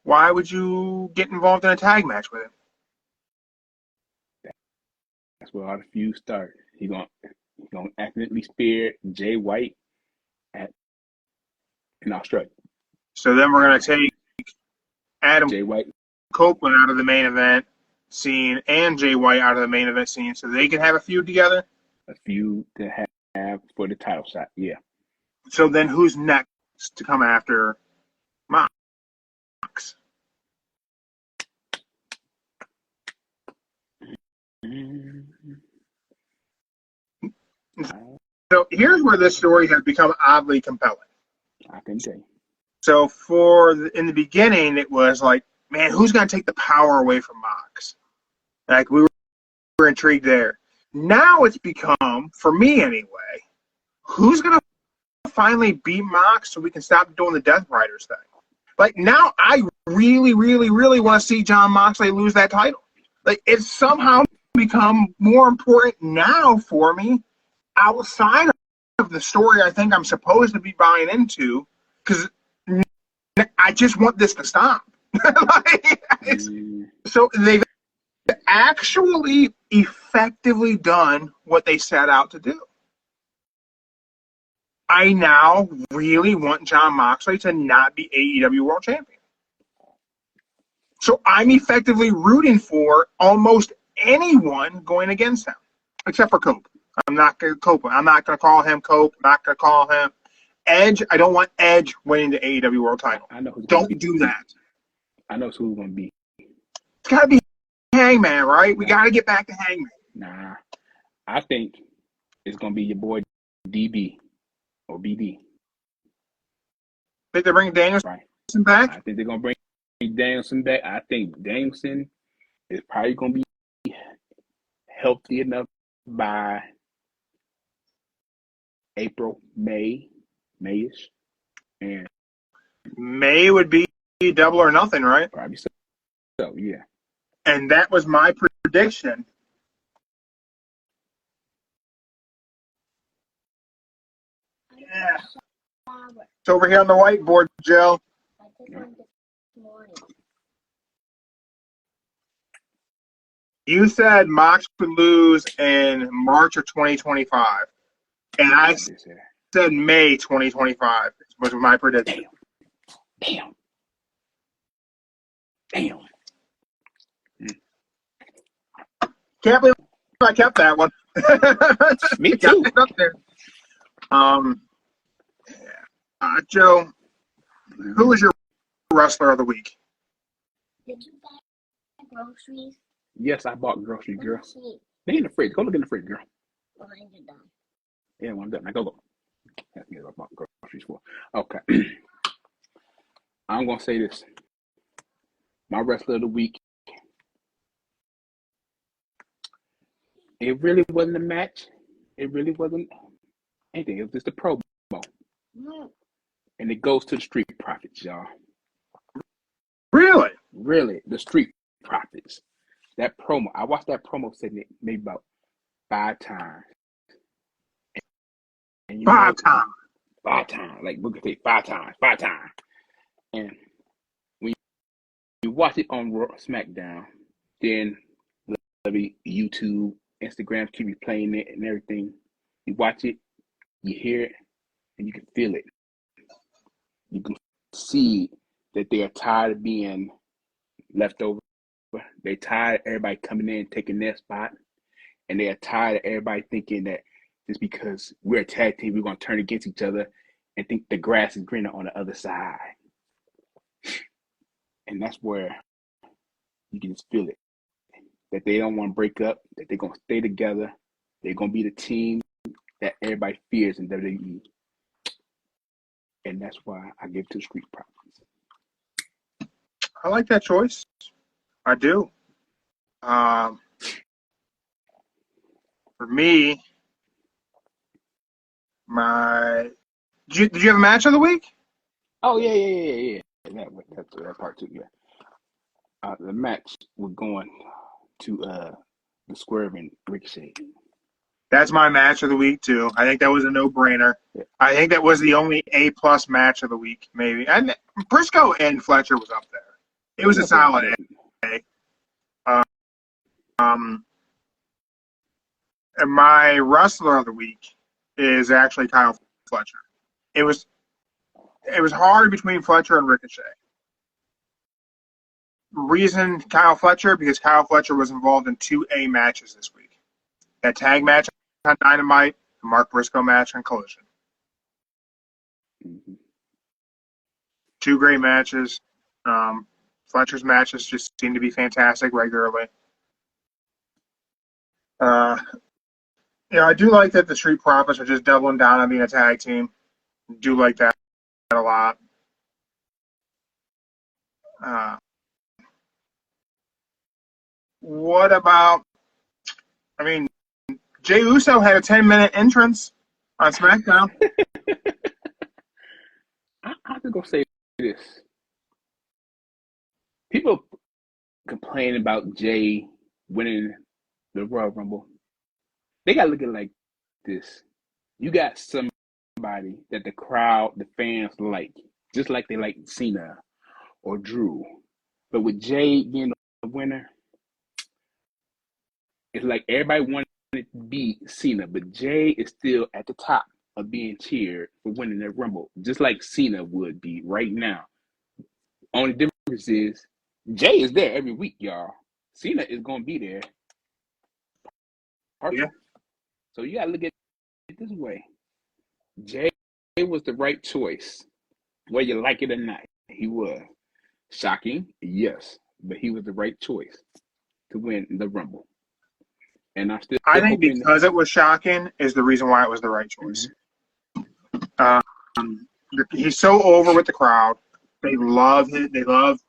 would you get involved in a tag match with him? That's where all the feuds start. He's gonna accidentally spear Jay White in Australia. So then we're gonna take Adam Jay White Copeland out of the main event scene and Jay White out of the main event scene so they can have a feud together? A feud to have for the title shot, yeah. So then who's next to come after Mox? So here's where this story has become oddly compelling. I can tell you. So in the beginning, it was like, man, who's going to take the power away from Mox? Like, we were intrigued there. Now it's become, for me anyway, who's going to finally beat Mox so we can stop doing the Death Riders thing? Like, now I really, really, really want to see Jon Moxley lose that title. Like, it's somehow become more important now for me outside of the story I think I'm supposed to be buying into, because I just want this to stop. So they've actually effectively done what they set out to do. I now really want Jon Moxley to not be AEW World Champion. So I'm effectively rooting for almost anyone going against him, except for Cope. I'm not going to call him Cope. I'm not going to call him Edge. I don't want Edge winning the AEW World Title. I know who's don't do that. I know who's going to be. It's got to be Hangman, right? We got to get back to Hangman. Nah, I think it's going to be your boy DB or BD. Think they're bringing Danielson back? I think they're going to bring Danielson back. I think Danielson is probably going to be healthy enough by April, Mayish. And May would be Double or Nothing, right? Probably so. so, yeah. And that was my prediction. Yeah. It's over here on the whiteboard, Joe. You said Mox would lose in March of 2025. And I said May 2025 was my prediction. Damn. Can't believe I kept that one. Me too. Got it up there. Joe, who was your wrestler of the week? Did you buy groceries? Yes, I bought groceries, girl. They in the fridge. Go look in the fridge, girl. Well, then you're done. Yeah, I'm done. Now go look. That's what I bought groceries for. Okay. I'm going to say this. My wrestler of the week, it really wasn't a match. It really wasn't anything. It was just a promo. And it goes to the Street Profits, y'all. Really? Really, the Street Profits. That promo, I watched that promo segment maybe about 5 times. And Five times. Like, we could say 5 times. And when you watch it on SmackDown, then YouTube, Instagram keep replaying it and everything. You watch it, you hear it, and you can feel it. You can see that they are tired of being left over. They're tired of everybody coming in taking their spot. And they are tired of everybody thinking that just because we're a tag team, we're going to turn against each other and think the grass is greener on the other side. And that's where you can just feel it. That they don't want to break up, that they're going to stay together. They're going to be the team that everybody fears in WWE. And that's why I give to the Street Profits. I like that choice. I do. For me, did you have a match of the week? Oh, yeah. That part too, yeah. The match we're going to the Swerve and Ricochet. That's my match of the week, too. I think that was a no-brainer. Yeah. I think that was the only A-plus match of the week, maybe. And Briscoe and Fletcher was up there. It was a solid A. And my wrestler of the week is actually Kyle Fletcher. It was hard between Fletcher and Ricochet. Reason Kyle Fletcher, because Kyle Fletcher was involved in 2 A matches this week. That tag match on Dynamite, the Mark Briscoe match on Collision. 2 great matches. Fletcher's matches just seem to be fantastic regularly. I do like that the Street Profits are just doubling down on being a tag team. I do like that a lot. What about, Jey Uso had a 10-minute entrance on SmackDown. I'm just going to say this. People complain about Jey winning the Royal Rumble. They got to look at it like this. You got somebody that the crowd, the fans like, just like they like Cena or Drew. But with Jey being the winner, it's like everybody wanted to beat Cena, but Jey is still at the top of being cheered for winning the Rumble, just like Cena would be right now. Only difference is Jey is there every week, y'all. Cena is going to be there. Perfect. Yeah. So you got to look at it this way. Jey was the right choice, whether you like it or not. He was. Shocking, yes, but he was the right choice to win the Rumble. And I think because it was shocking is the reason why it was the right choice. Mm-hmm. He's so over with the crowd. They love it. They love,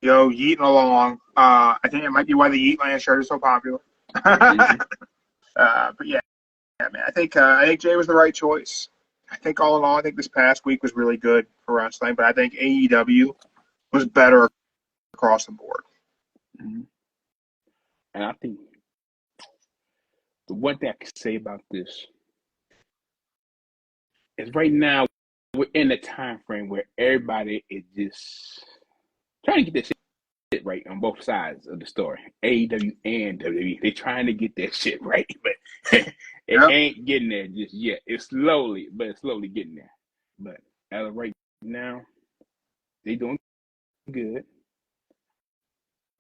yeeting along. I think it might be why the Yeet Land shirt is so popular. Mm-hmm. But yeah, man, I think Jey was the right choice. I think all in all, I think this past week was really good for wrestling, but I think AEW was better across the board. Mhm. And I think the one thing I can say about this is right now we're in a time frame where everybody is just trying to get this shit right on both sides of the story. AEW and WWE, they're trying to get that shit right, but it Yep. ain't getting there just yet. It's slowly getting there. But as of right now, they doing good.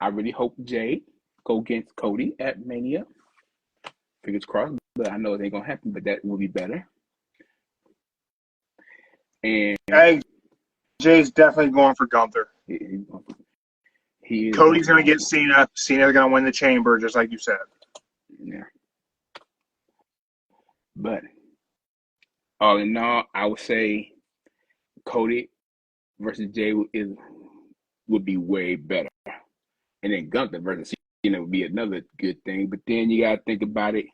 I really hope Jay go against Cody at Mania. Fingers crossed, but I know it ain't gonna happen. But that will be better. And Hey, Jay's definitely going for Gunther. he is Cody's going to get Cena. Cena's going to win the chamber, just like you said. Yeah. But all in all, I would say Cody versus Jay would be way better. And then Gunther versus Cena would be another good thing. But then you got to think about it.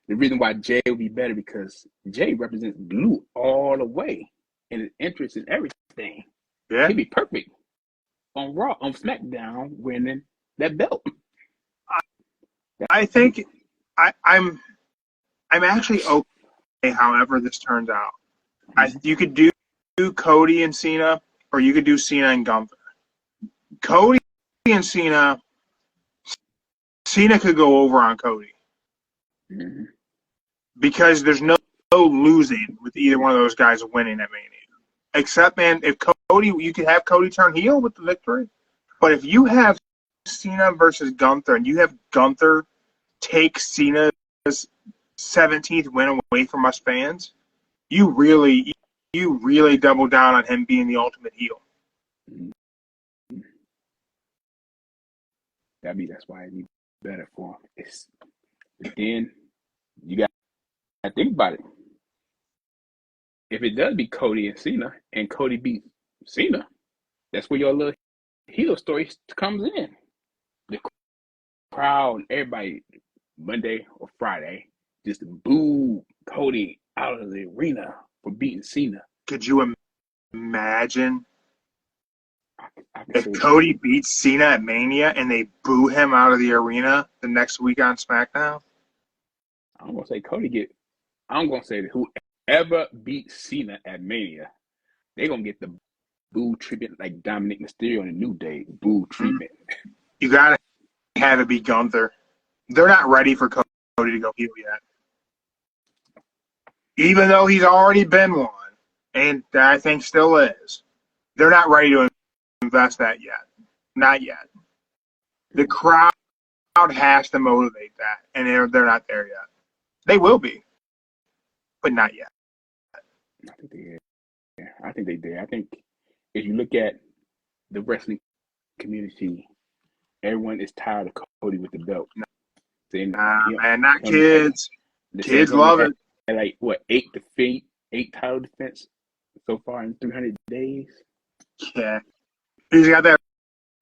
The reason why Jay would be better because Jay represents blue all the way. And his interest in everything. Yeah. He'd be perfect on Raw, on SmackDown, winning that belt. I think I'm actually okay however this turns out. You could do Cody and Cena, or you could do Cena and Gunther. Cody and Cena could go over on Cody. Mm-hmm. Because there's no losing with either one of those guys winning at Mania. Except, man, if Cody, you could have Cody turn heel with the victory. But if you have Cena versus Gunther, and you have Gunther take Cena's 17th win away from us fans, you really double down on him being the ultimate heel. That's why it'd be better for him. But then you got to think about it. If it does be Cody and Cena, and Cody beats Cena, that's where your little heel story comes in. The crowd and everybody, Monday or Friday, just boo Cody out of the arena for beating Cena. Could you imagine I if Cody beats Cena at Mania and they boo him out of the arena the next week on SmackDown? I'm gonna say I'm gonna say that whoever beats Cena at Mania, they're gonna get the boo treatment like Dominic Mysterio on the New Day. Boo treatment. You gotta have it be Gunther. They're not ready for Cody to go heel yet. Even though he's already been one, and I think still is. They're not ready to invest that yet. Not yet. The crowd has to motivate that, and they're not there yet. They will be, but not yet. I think they did. I think if you look at the wrestling community, everyone is tired of Cody with the belt. Man, not kids. Kids love it. Like what, 8 title defense so far in 300 days? Yeah. He's got that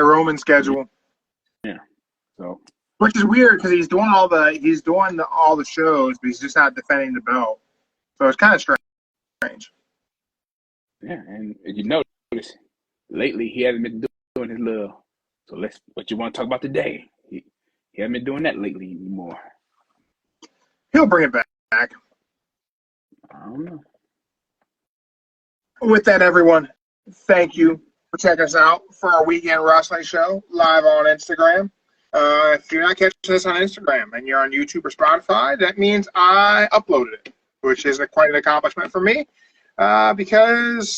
Roman schedule. Yeah. So, which is weird because he's doing all the shows, but he's just not defending the belt. So it's kind of strange. Yeah, and you notice lately he hasn't been doing his little. So what you want to talk about today? He hasn't been doing that lately anymore. He'll bring it back. I don't know. With that, everyone, thank you for checking us out for our weekend wrestling show live on Instagram. If you're not catching us on Instagram and you're on YouTube or Spotify, that means I uploaded it, which is quite an accomplishment for me because,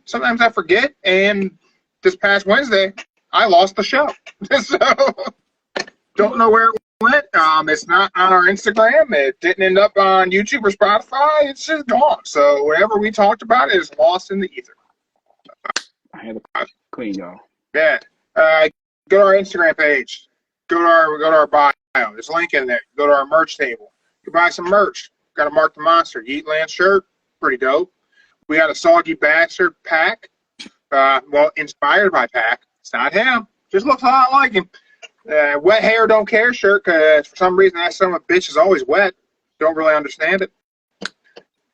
sometimes I forget, and this past Wednesday, I lost the show. So, don't know where it went. It's not on our Instagram. It didn't end up on YouTube or Spotify. It's just gone. So whatever we talked about is lost in the ether. I had to clean, y'all. Yeah. Go to our Instagram page. Go to our bio. There's a link in there. Go to our merch table. You can buy some merch. Got a Mark the Monster Yeetland shirt. Pretty dope. We got a Soggy Bastard pack. Inspired by Pac. It's not him. Just looks a lot like him. Wet hair don't care shirt because for some reason that son of a bitch is always wet. Don't really understand it.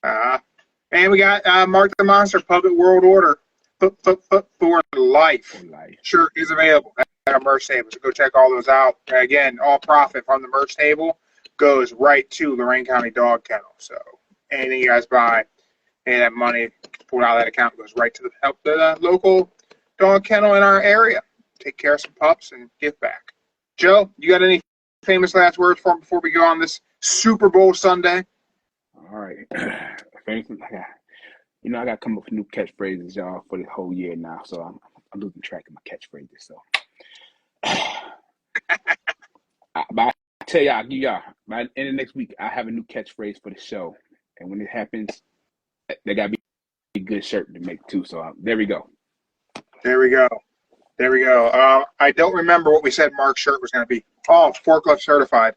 And we got Mark the Monster Puppet World Order for life. For life. Shirt is available at our merch table, so go check all those out. Again, all profit from the merch table goes right to Lorraine County Dog Kennel. So anything you guys buy, any of that money pulled out of that account goes right to help the local dog kennel in our area. Take care of some pups and give back. Joe, you got any famous last words for before we go on this Super Bowl Sunday? All right. You know, I got to come up with new catchphrases, y'all, for the whole year now. So I'm losing track of my catchphrases. So, but I tell y'all, I'll give y'all, by the end of next week, I have a new catchphrase for the show. And when it happens, they got to be a good shirt to make, too. So there we go. There we go. There we go. I don't remember what we said Mark's shirt was going to be. Oh, forklift certified.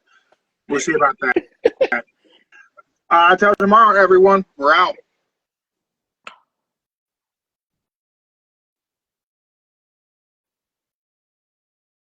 We'll see about that. Until tomorrow, everyone. We're out.